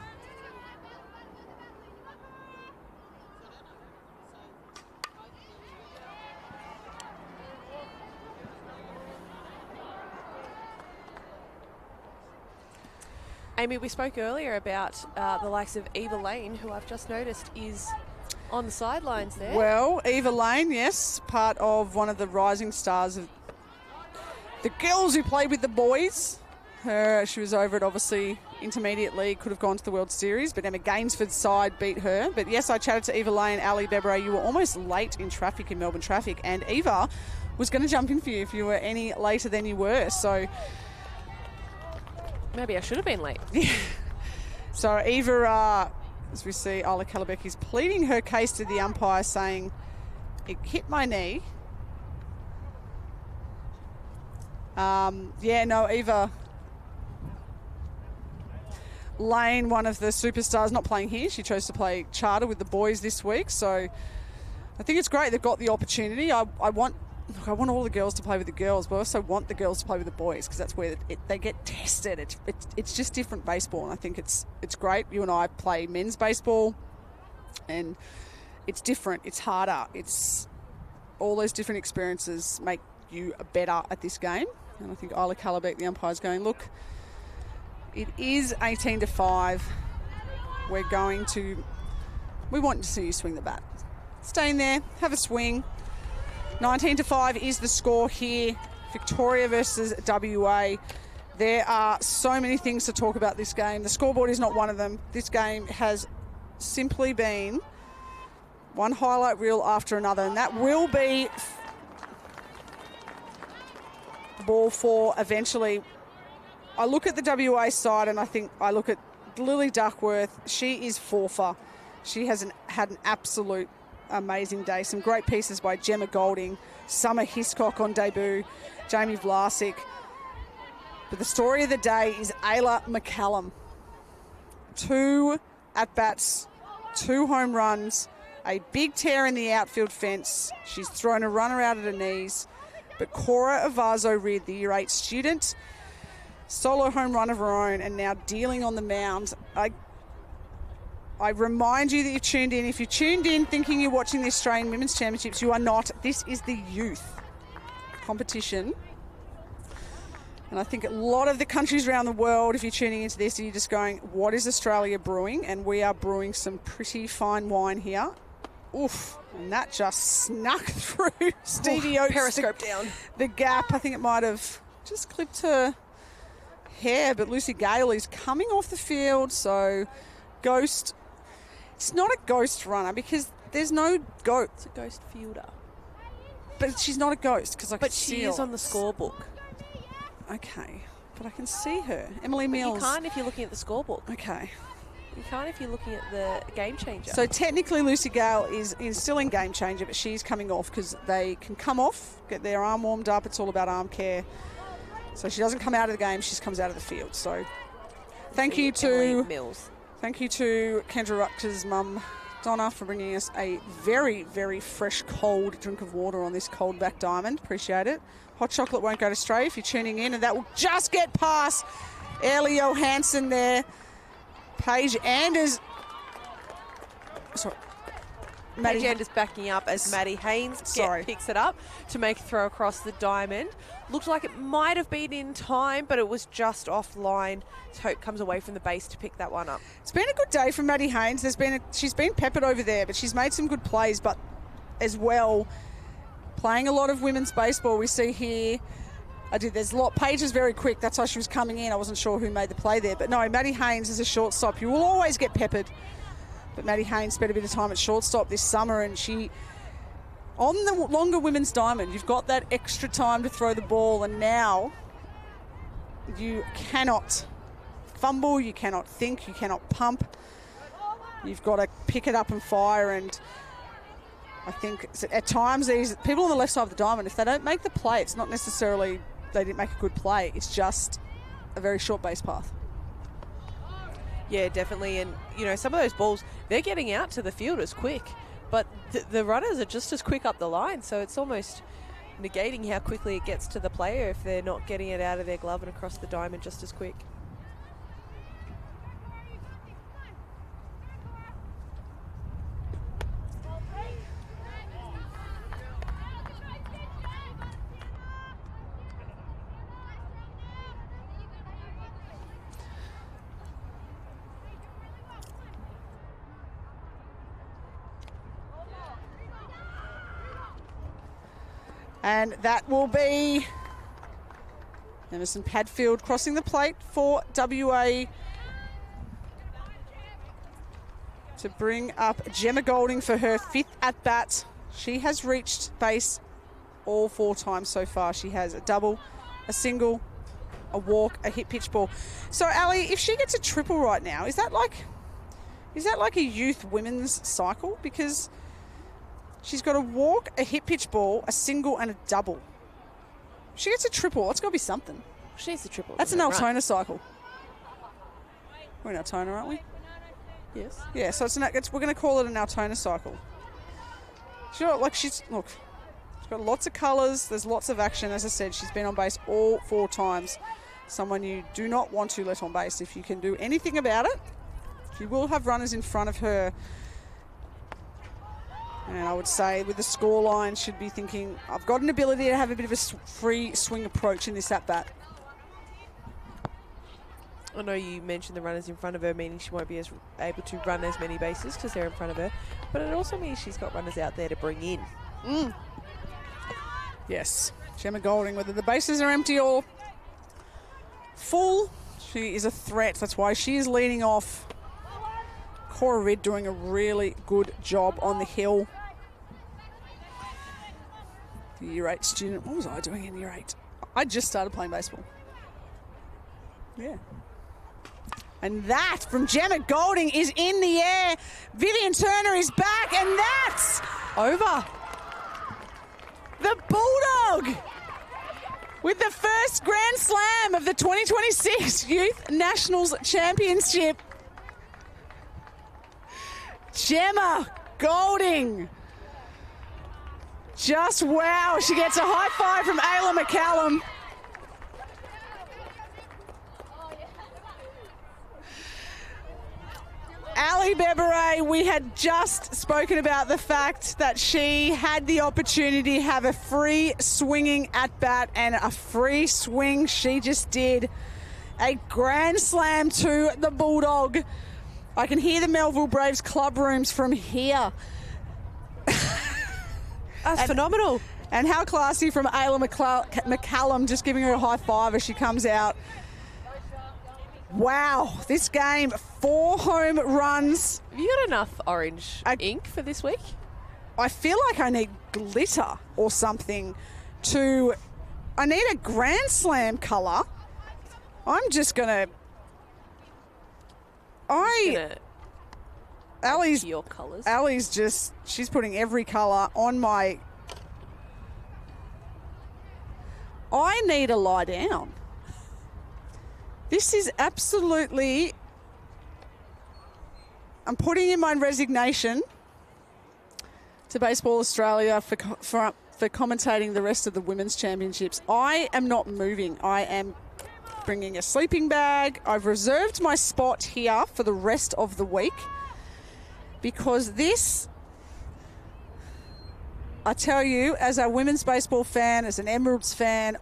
Amy, we spoke earlier about the likes of Eva Lane, who I've just noticed is on the sidelines there. Well, Eva Lane, yes, part of one of the rising stars of the girls who played with the boys. She was over at, obviously, Intermediate League, could have gone to the World Series, but Emma Gainsford's side beat her. But yes, I chatted to Eva Lane, Ali Beberay. You were almost late in traffic, in Melbourne traffic, and Eva was going to jump in for you if you were any later than you were. So maybe I should have been late. Yeah. So Eva, as we see, Isla Calabec is pleading her case to the umpire, saying, it hit my knee. Eva Lane, one of the superstars, not playing here. She chose to play charter with the boys this week. So I think it's great they've got the opportunity. I want all the girls to play with the girls, but I also want the girls to play with the boys because that's where they get tested. It's just different baseball, and I think it's great. You and I play men's baseball, and it's different. It's harder. It's all those different experiences make you better at this game. And I think Isla Calabec, the umpire, is going, look, it is 18-5. We want to see you swing the bat. Stay in there, have a swing. 19-5 is the score here. Victoria versus WA. There are so many things to talk about this game. The scoreboard is not one of them. This game has simply been one highlight reel after another, and that will be the ball for eventually. I look at the WA side and I look at Lily Duckworth. She is forfer. She has had an absolute amazing day. Some great pieces by Gemma Golding, Summer Hiscock on debut, Jamie Vlasic. But the story of the day is Ayla McCallum. 2 at-bats, 2 home runs, a big tear in the outfield fence. She's thrown a runner out at her knees. But Cora Avazo Reed, the Year 8 student, solo home run of her own and now dealing on the mound. I remind you that you've tuned in. If you tuned in thinking you're watching the Australian Women's Championships, you are not. This is the youth competition. And I think a lot of the countries around the world, if you're tuning into this, you're just going, what is Australia brewing? And we are brewing some pretty fine wine here. Oof. And that just snuck through Stevie Oates. Periscope down. The gap. I think it might have just clipped her hair. But Lucy Gale is coming off the field. So Ghost. It's not a ghost runner because there's no ghost. It's a ghost fielder. But she's not a ghost because I can But she is on the scorebook. Okay, but I can see her. Emily But Mills. you can't if you're looking at the scorebook. Okay. You can't if you're looking at the game changer. So technically Lucy Gale is still in game changer, but she's coming off because they can come off, get their arm warmed up. It's all about arm care. So she doesn't come out of the game, she just comes out of the field. So thank you to Mills. Thank you to Kendra Rutker's mum, Donna, for bringing us a very, very fresh, cold drink of water on this cold back diamond. Appreciate it. Hot chocolate won't go to stray if you're tuning in, and that will just get past Ellie Johansson there. Paige Anders. Sorry. Paige Anders backing up as Maddie Haynes picks it up to make a throw across the diamond. Looked like it might have been in time, but it was just offline. Hope comes away from the base to pick that one up. It's been a good day from Maddie Haynes. She's been peppered over there, but she's made some good plays, but as well, playing a lot of women's baseball. We see here, there's a lot. Paige is very quick. That's why she was coming in. I wasn't sure who made the play there. But no, Maddie Haynes is a shortstop. You will always get peppered. But Maddie Haynes spent a bit of time at shortstop this summer, and she, on the longer women's diamond, you've got that extra time to throw the ball, and now you cannot fumble, you cannot think, you cannot pump. You've got to pick it up and fire, and I think at times these people on the left side of the diamond, if they don't make the play, it's not necessarily they didn't make a good play. It's just a very short base path. Yeah, definitely. And, some of those balls, they're getting out to the fielders quick, but the runners are just as quick up the line. So it's almost negating how quickly it gets to the player if they're not getting it out of their glove and across the diamond just as quick. And that will be Emerson Padfield crossing the plate for WA to bring up Gemma Golding for her 5th at-bat. She has reached base all 4 times so far. She has a double, a single, a walk, a hit pitch ball. So, Ali, if she gets a triple right now, is that like a youth women's cycle? Because she's got a walk, a hit pitch ball, a single, and a double. If she gets a triple, it's got to be something. She needs a triple. That's an Altona cycle. We're in Altona, aren't we? Yes. Yeah, so we're going to call it an Altona cycle. She's got lots of colours. There's lots of action. As I said, she's been on base all 4 times. Someone you do not want to let on base. If you can do anything about it, she will have runners in front of her. And I would say with the scoreline, should be thinking, I've got an ability to have a bit of a free swing approach in this at-bat. I know you mentioned the runners in front of her, meaning she won't be able to run as many bases because they're in front of her. But it also means she's got runners out there to bring in. Yes. Gemma Golding, whether the bases are empty or full, she is a threat. That's why she is leading off. Cora Ridd doing a really good job on the hill. The Year 8 student. What was I doing in Year 8? I just started playing baseball. Yeah. And that from Gemma Golding is in the air. Vivian Turner is back, and that's over. The Bulldog with the first Grand Slam of the 2026 Youth Nationals Championship. Gemma Golding. Just wow. She gets a high five from Ayla McCallum. Ali Beberay, we had just spoken about the fact that she had the opportunity to have a free swinging at bat, and a free swing she just did. A grand slam to the Bulldog. I can hear the Melville Braves club rooms from here. That's phenomenal. And how classy from Ayla McCallum, just giving her a high five as she comes out. Wow, this game, 4 home runs. Have you got enough orange ink for this week? I feel like I need glitter or something I need a Grand Slam colour. I'm just going to... Ali's your colours. Ali's just, she's putting every colour on my... I need to lie down. This is absolutely... I'm putting in my resignation to Baseball Australia for commentating the rest of the Women's Championships. I am not moving. I am bringing a sleeping bag. I've reserved my spot here for the rest of the week because this... I tell you, as a women's baseball fan, as an Emeralds fan,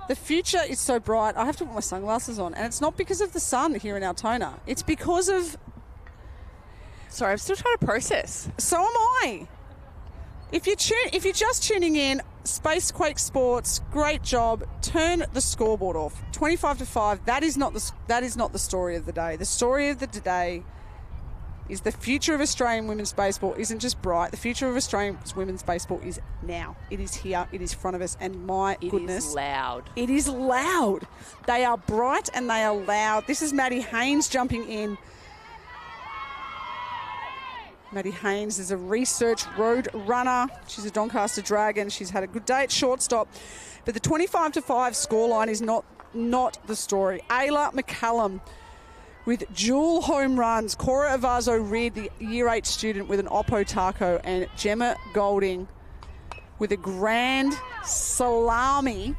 the future is so bright. I have to put my sunglasses on. And it's not because of the sun here in Altona. It's because of... Sorry, I'm still trying to process. So am I. If you're just tuning in, Spacequake Sports, great job. Turn the scoreboard off. 25-5. That is not the story of the day. The story of the day is the future of Australian women's baseball isn't just bright. The future of Australian women's baseball is now. It is here. It is in front of us. And my goodness. It is loud. It is loud. They are bright and they are loud. This is Maddie Haynes jumping in. Maddie Haynes is a research road runner. She's a Doncaster Dragon. She's had a good day at shortstop. But the 25-5 scoreline is not the story. Ayla McCallum with dual home runs. Cora Avazo-Reid, the Year 8 student, with an Oppo Taco. And Gemma Golding with a grand salami.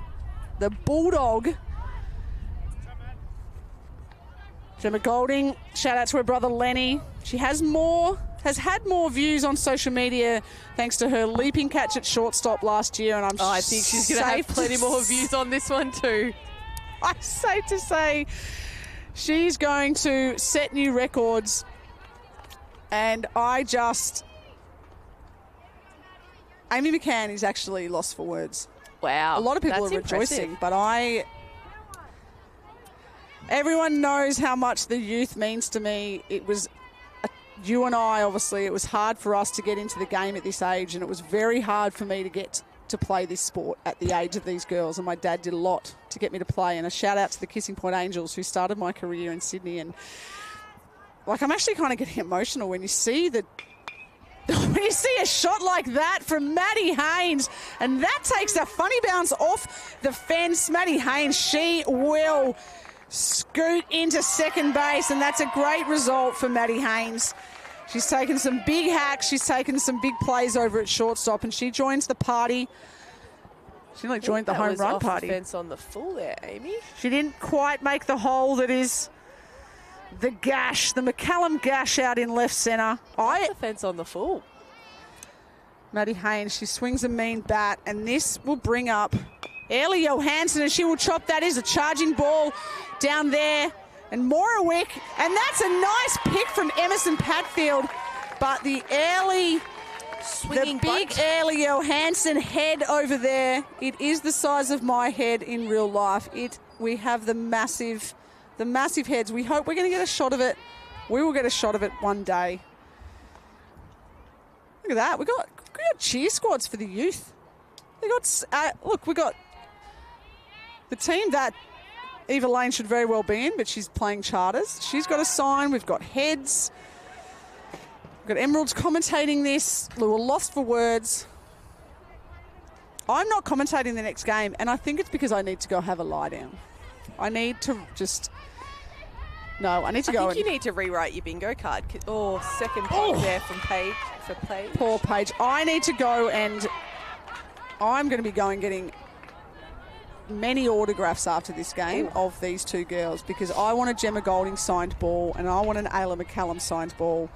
The Bulldog. Gemma Golding, shout out to her brother Lenny. She has had more views on social media thanks to her leaping catch at shortstop last year. And I think she's going to have plenty more views on this one too. I'm safe to say she's going to set new records. And Amy McCann is actually lost for words. Wow. A lot of people are rejoicing, but everyone knows how much the youth means to me. It was you and I, obviously, it was hard for us to get into the game at this age, and it was very hard for me to get to play this sport at the age of these girls, and my dad did a lot to get me to play. And a shout out to the Kissing Point Angels, who started my career in Sydney. And I'm actually kind of getting emotional when you see a shot like that from Maddie Haynes, and that takes a funny bounce off the fence. Maddie Haynes, she will scoot into second base, and that's a great result for Maddie Haynes. She's taken some big hacks. She's taken some big plays over at shortstop, and she joins the party. She joined the home run party. The fence on the full there, Amy. She didn't quite make the hole that is the gash, the McCallum gash out in left centre. The fence on the full. Maddie Haynes, she swings a mean bat, and this will bring up Ellie Johansson, and she will chop. That is a charging ball down there. And Morawick, and that's a nice pick from Emerson Patfield. But the big Ellie Johansson head over there, it is the size of my head in real life. We have the massive heads. We hope we're going to get a shot of it. We will get a shot of it one day. Look at that. We got cheer squads for the youth. We got the team that Eva Lane should very well be in, but she's playing charters. She's got a sign. We've got heads. We've got Emeralds commentating this. We were lost for words. I'm not commentating the next game, and I think it's because I need to go have a lie down. I need to just No, I need to I go. think you need to rewrite your bingo card. Second point there from Paige for Paige. Poor Paige. I need to go, and I'm going to be getting many autographs after this game of these two girls, because I want a Gemma Golding signed ball and I want an Ayla McCallum signed ball.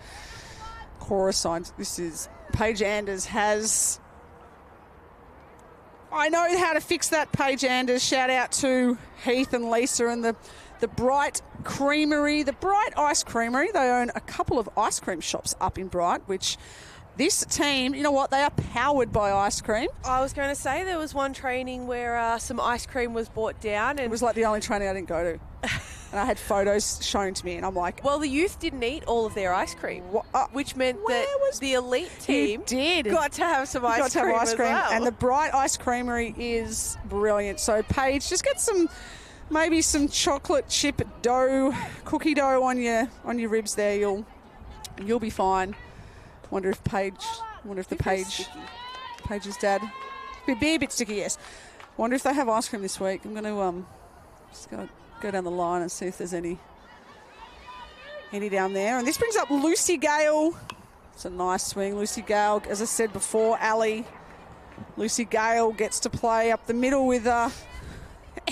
Cora signed. This is Paige Anders has. I know how to fix that, Paige Anders. Shout out to Heath and Lisa and the Bright Creamery, the Bright Ice Creamery. They own a couple of ice cream shops up in Bright, which this team, you know what, they are powered by ice cream. I was going to say there was one training where some ice cream was brought down. And it was like the only training I didn't go to. And I had photos shown to me, and I'm like... Well, the youth didn't eat all of their ice cream, which meant that the elite team got to have some ice cream as well. And the Bright Ice Creamery is brilliant. So, Paige, just get maybe some chocolate chip dough, cookie dough on your ribs there. You'll be fine. Wonder if Paige's dad be a bit sticky. Yes. Wonder if they have ice cream this week. I'm going to just go down the line and see if there's any down there. And this brings up Lucy Gale. It's a nice swing. Lucy Gale, as I said before, Lucy Gale gets to play up the middle with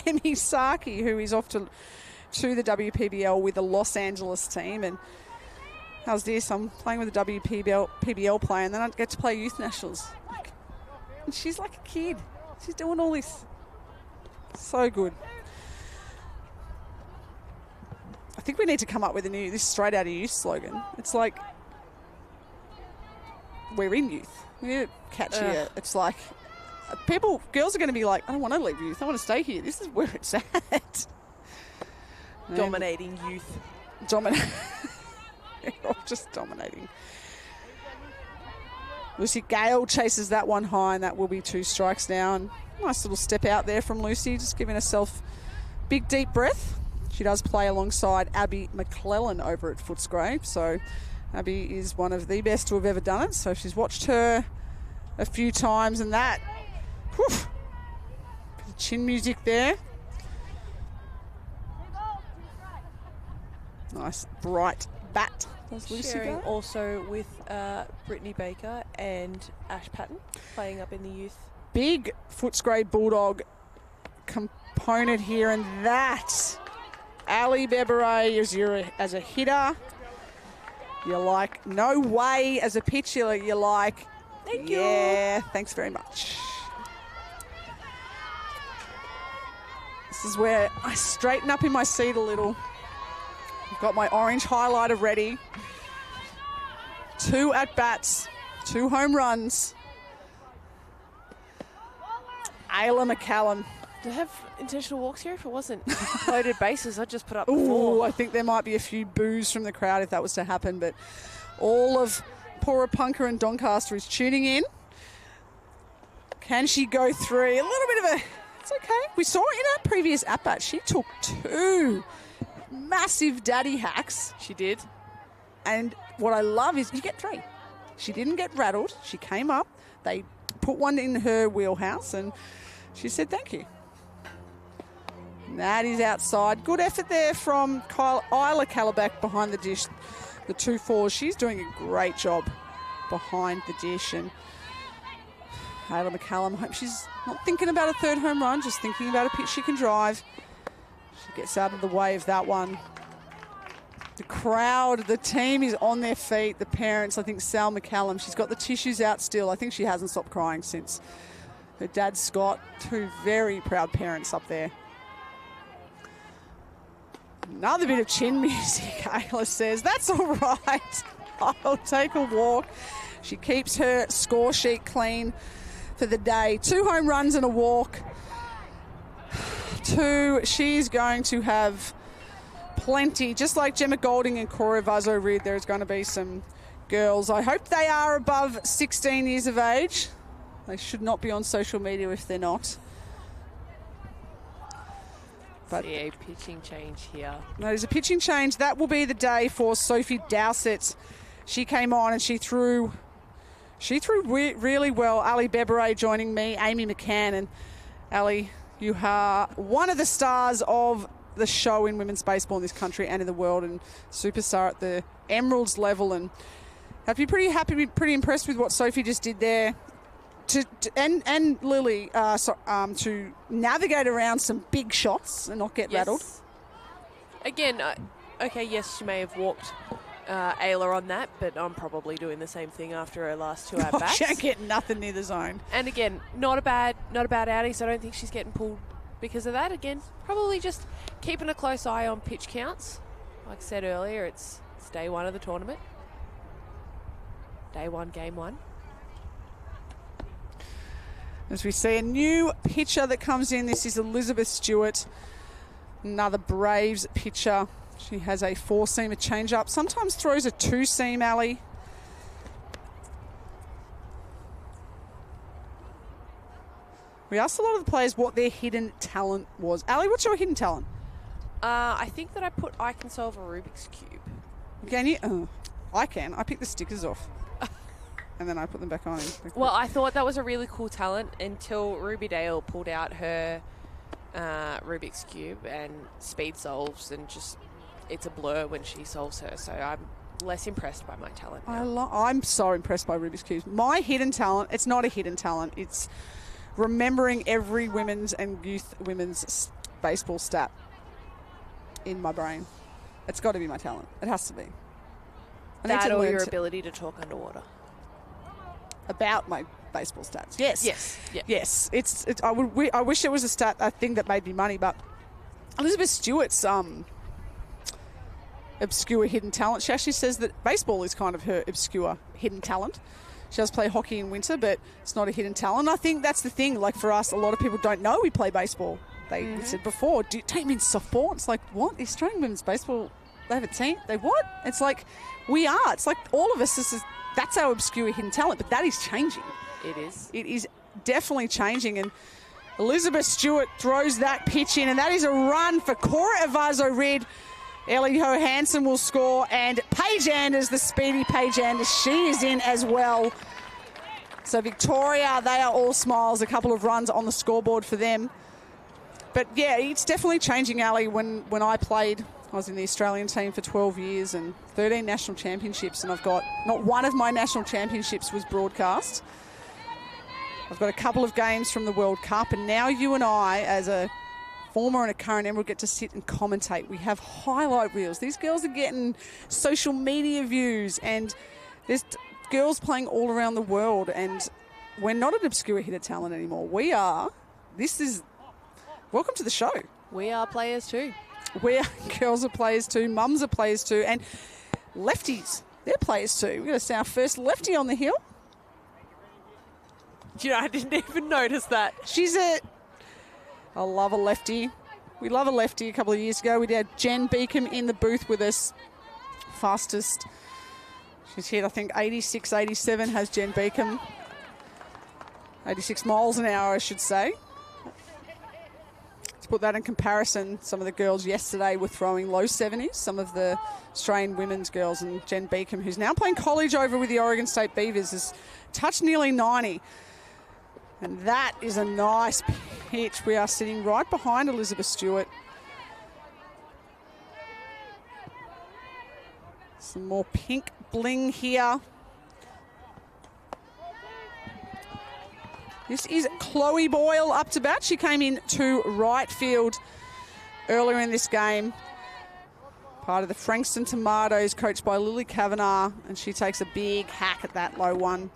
Emmy Saki, who is off to the WPBL with the Los Angeles team. And how's this? I'm playing with a WPBL player, and then I get to play youth nationals. And she's like a kid. She's doing all this. So good. I think we need to come up with this straight out of youth slogan. It's like, we're in youth. We need to catch it. It's like, girls are going to be like, I don't want to leave youth. I want to stay here. This is where it's at. Dominating youth. Just dominating. Lucy Gale chases that one high, and that will be 2 strikes now. And nice little step out there from Lucy, just giving herself big, deep breath. She does play alongside Abby McClellan over at Footscray. So Abby is one of the best to have ever done it. So she's watched her a few times, and that, whew, bit of chin music there. Nice bright bat. Sharing also with Brittany Baker and Ash Patton playing up in the youth. Big Footscray Bulldog component here, and that Ali Beberay as a hitter. You're like, no way. As a pitcher, you're like, thank you. Yeah, thanks very much. This is where I straighten up in my seat a little. I've got my orange highlighter ready. 2 at-bats, 2 home runs. Ayla McCallum. Do they have intentional walks here? If it wasn't loaded bases, I'd just put up 4. Ooh, I think there might be a few boos from the crowd if that was to happen, but all of Porapunka and Doncaster is tuning in. Can she go 3? A little bit of it's okay. We saw in our previous at-bat, she took 2 massive daddy hacks. She did. And what I love is you get 3. She didn't get rattled. She came up. They put one in her wheelhouse, and she said thank you. And that is outside. Good effort there from Isla Calabac behind the dish. The 2-4s. She's doing a great job behind the dish. And Ayla McCallum, I hope she's not thinking about a 3rd home run, just thinking about a pitch she can drive. She gets out of the way of that one. The crowd, the team is on their feet. The parents, I think Sal McCallum, she's got the tissues out still. I think she hasn't stopped crying since her dad, Scott. 2 very proud parents up there. Another bit of chin music, Ayla says. That's all right. I'll take a walk. She keeps her score sheet clean for the day. 2 home runs and a walk. 2, she's going to have plenty. Just like Gemma Golding and Cora Vazo-Reed, there's going to be some girls. I hope they are above 16 years of age. They should not be on social media if they're not. But see a pitching change here. No, there's a pitching change. That will be the day for Sophie Dowsett. She came on and she threw really well. Ali Beberay joining me, Amy McCann. And Ali, you are one of the stars of the show in women's baseball in this country and in the world, and superstar at the Emeralds level. And have to be pretty happy, pretty impressed with what Sophie just did there. And Lily to navigate around some big shots and not get rattled. Again, okay, yes, she may have walked Ayla on that, but I'm probably doing the same thing after her last 2 at-bats. She ain't getting nothing near the zone. And again, not a bad outing, so I don't think she's getting pulled because of that. Again, probably just keeping a close eye on pitch counts. Like I said earlier, it's day 1 of the tournament. Day 1, game 1. As we see a new pitcher that comes in, this is Elizabeth Stewart, another Braves pitcher. She has a 4-seamer change-up, sometimes throws a 2-seam, Ali. We asked a lot of the players what their hidden talent was. Ali, what's your hidden talent? I think that I can solve a Rubik's Cube. Can you? I can. I pick the stickers off. And then I put them back on. Well, I thought that was a really cool talent until Ruby Dale pulled out her Rubik's Cube and speed solves, and just it's a blur when she solves her. So I'm less impressed by my talent now. I'm so impressed by Rubik's Cubes. My hidden talent, it's not a hidden talent. It's remembering every women's and youth women's baseball stat in my brain. It's got to be my talent. It has to be. That or your ability to talk underwater. About my baseball stats. Yes. Yeah. Yes. I wish it was a thing that made me money, but Elizabeth Stewart's obscure hidden talent. She actually says that baseball is kind of her obscure hidden talent. She does play hockey in winter, but it's not a hidden talent. I think that's the thing. Like for us, a lot of people don't know we play baseball. We said before, don't mean softball. It's like, what? The Australian women's baseball, they have a team? They what? It's like, we are. It's like all of us, that's our obscure hidden talent, but that is changing. It is. It is definitely changing, and Elizabeth Stewart throws that pitch in, and that is a run for Cora Evazo-Rid. Ellie Johansson will score, and Paige Anders, the speedy Paige Anders, she is in as well. So Victoria, they are all smiles, a couple of runs on the scoreboard for them. But yeah, it's definitely changing, Ali. When I played, I was in the Australian team for 12 years and 13 national championships, and I've got not one of my national championships was broadcast. I've got a couple of games from the World Cup, and now you and I, as a former and a current Emerald, get to sit and commentate. We have highlight reels. These girls are getting social media views, and there's girls playing all around the world, and we're not an obscure hitter talent anymore. We are. Welcome to the show. We are players too. Girls are players too, mums are players too, and lefties, they're players too. We're going to see our first lefty on the hill. You know, I didn't even notice that. I love a lefty. We love a lefty. A couple of years ago, we had Jen Beacom in the booth with us. Fastest. She's hit, I think, 86, 87 has Jen Beacom. 86 miles an hour, I should say. To put that in comparison, some of the girls yesterday were throwing low 70s, some of the Australian women's girls, and Jen Beacom, who's now playing college over with the Oregon State Beavers, has touched nearly 90. And that is a nice pitch. We are sitting right behind Elizabeth Stewart. Some more pink bling here. This is Chloe Boyle up to bat. She came in to right field earlier in this game. Part of the Frankston Tomatoes, coached by Lily Kavanagh, and she takes a big hack at that low one.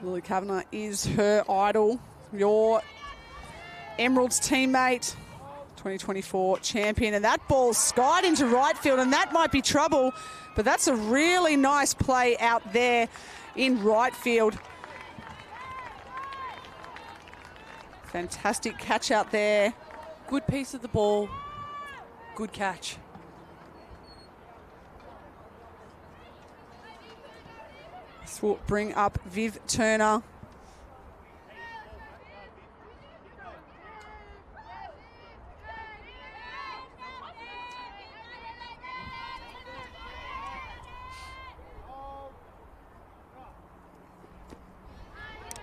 Lily Kavanagh is her idol, your Emeralds teammate, 2024 champion, and that ball skied into right field, and that might be trouble, but that's a really nice play out there in right field. Fantastic catch out there. Good piece of the ball. Good catch. This will bring up Viv Turner.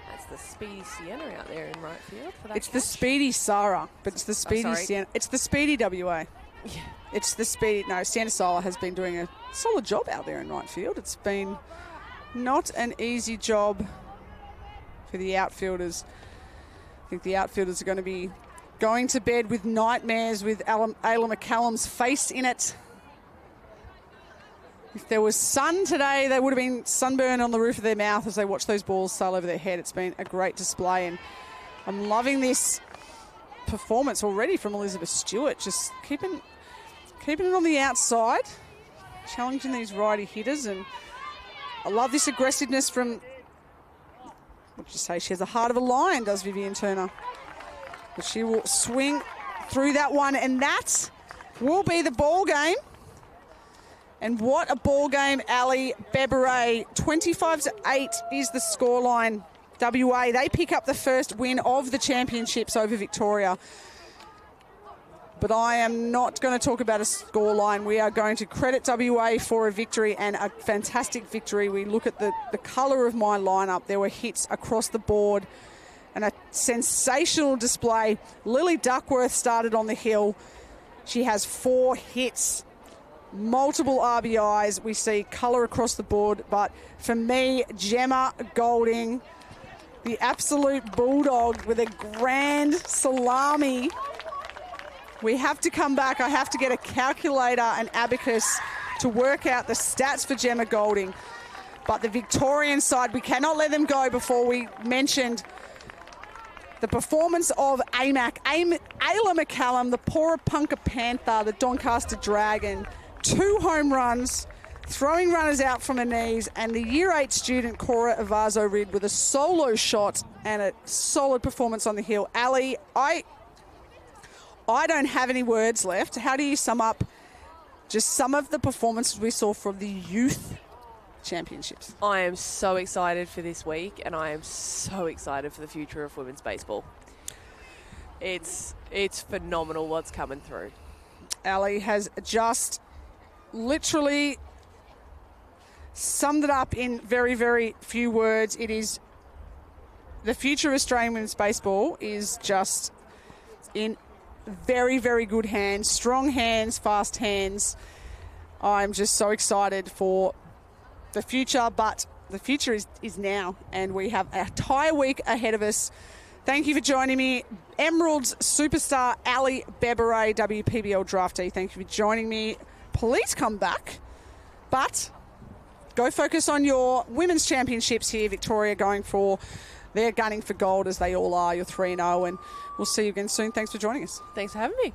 That's the speedy Sienna out there in right field for that It's catch. the speedy Sarah, but it's the speedy sorry. Sienna. It's the speedy WA. Yeah. It's the speedy. No, Sienna Sala has been doing a solid job out there in right field. It's been not an easy job for the outfielders. I think the outfielders are going to be going to bed with nightmares with Ayla McCallum's face in it. If there was sun today, they would have been sunburned on the roof of their mouth as they watch those balls sail over their head. It's been a great display, and I'm loving this performance already from Elizabeth Stewart. Just keeping it on the outside, challenging these righty hitters, and I love this aggressiveness from, what did you say, she has a heart of a lion, does Vivian Turner. But she will swing through that one, and that will be the ball game. And what a ball game, Ali Beberay. 25-8 is the scoreline. WA, they pick up the first win of the championships over Victoria. But I am not going to talk about a scoreline. We are going to credit WA for a victory, and a fantastic victory. We look at the colour of my lineup. There were hits across the board and a sensational display. Lily Duckworth started on the hill. She has 4 hits. Multiple RBIs. We see colour across the board. But for me, Gemma Golding, the absolute bulldog with a grand salami. We have to come back. I have to get a calculator and abacus to work out the stats for Gemma Golding. But the Victorian side, we cannot let them go before we mentioned the performance of Ayla McCallum, the Porapunka Panther, the Doncaster Dragon. 2 home runs, throwing runners out from her knees, and the Year 8 student Cora Avazo-Rid with a solo shot and a solid performance on the hill. Ali, I don't have any words left. How do you sum up just some of the performances we saw from the youth championships? I am so excited for this week, and I am so excited for the future of women's baseball. It's phenomenal what's coming through. Ali has just literally summed it up in very, very few words. It is the future of Australian women's baseball is just in very, very good hands, strong hands, fast hands. I'm just so excited for the future, but the future is now, and we have an entire week ahead of us. Thank you for joining me. Emerald's superstar, Ali Beberay, WPBL draftee. Thank you for joining me. Please come back, but go focus on your women's championships here. Victoria they're gunning for gold, as they all are. You're 3-0, and we'll see you again soon. Thanks for joining us. Thanks for having me.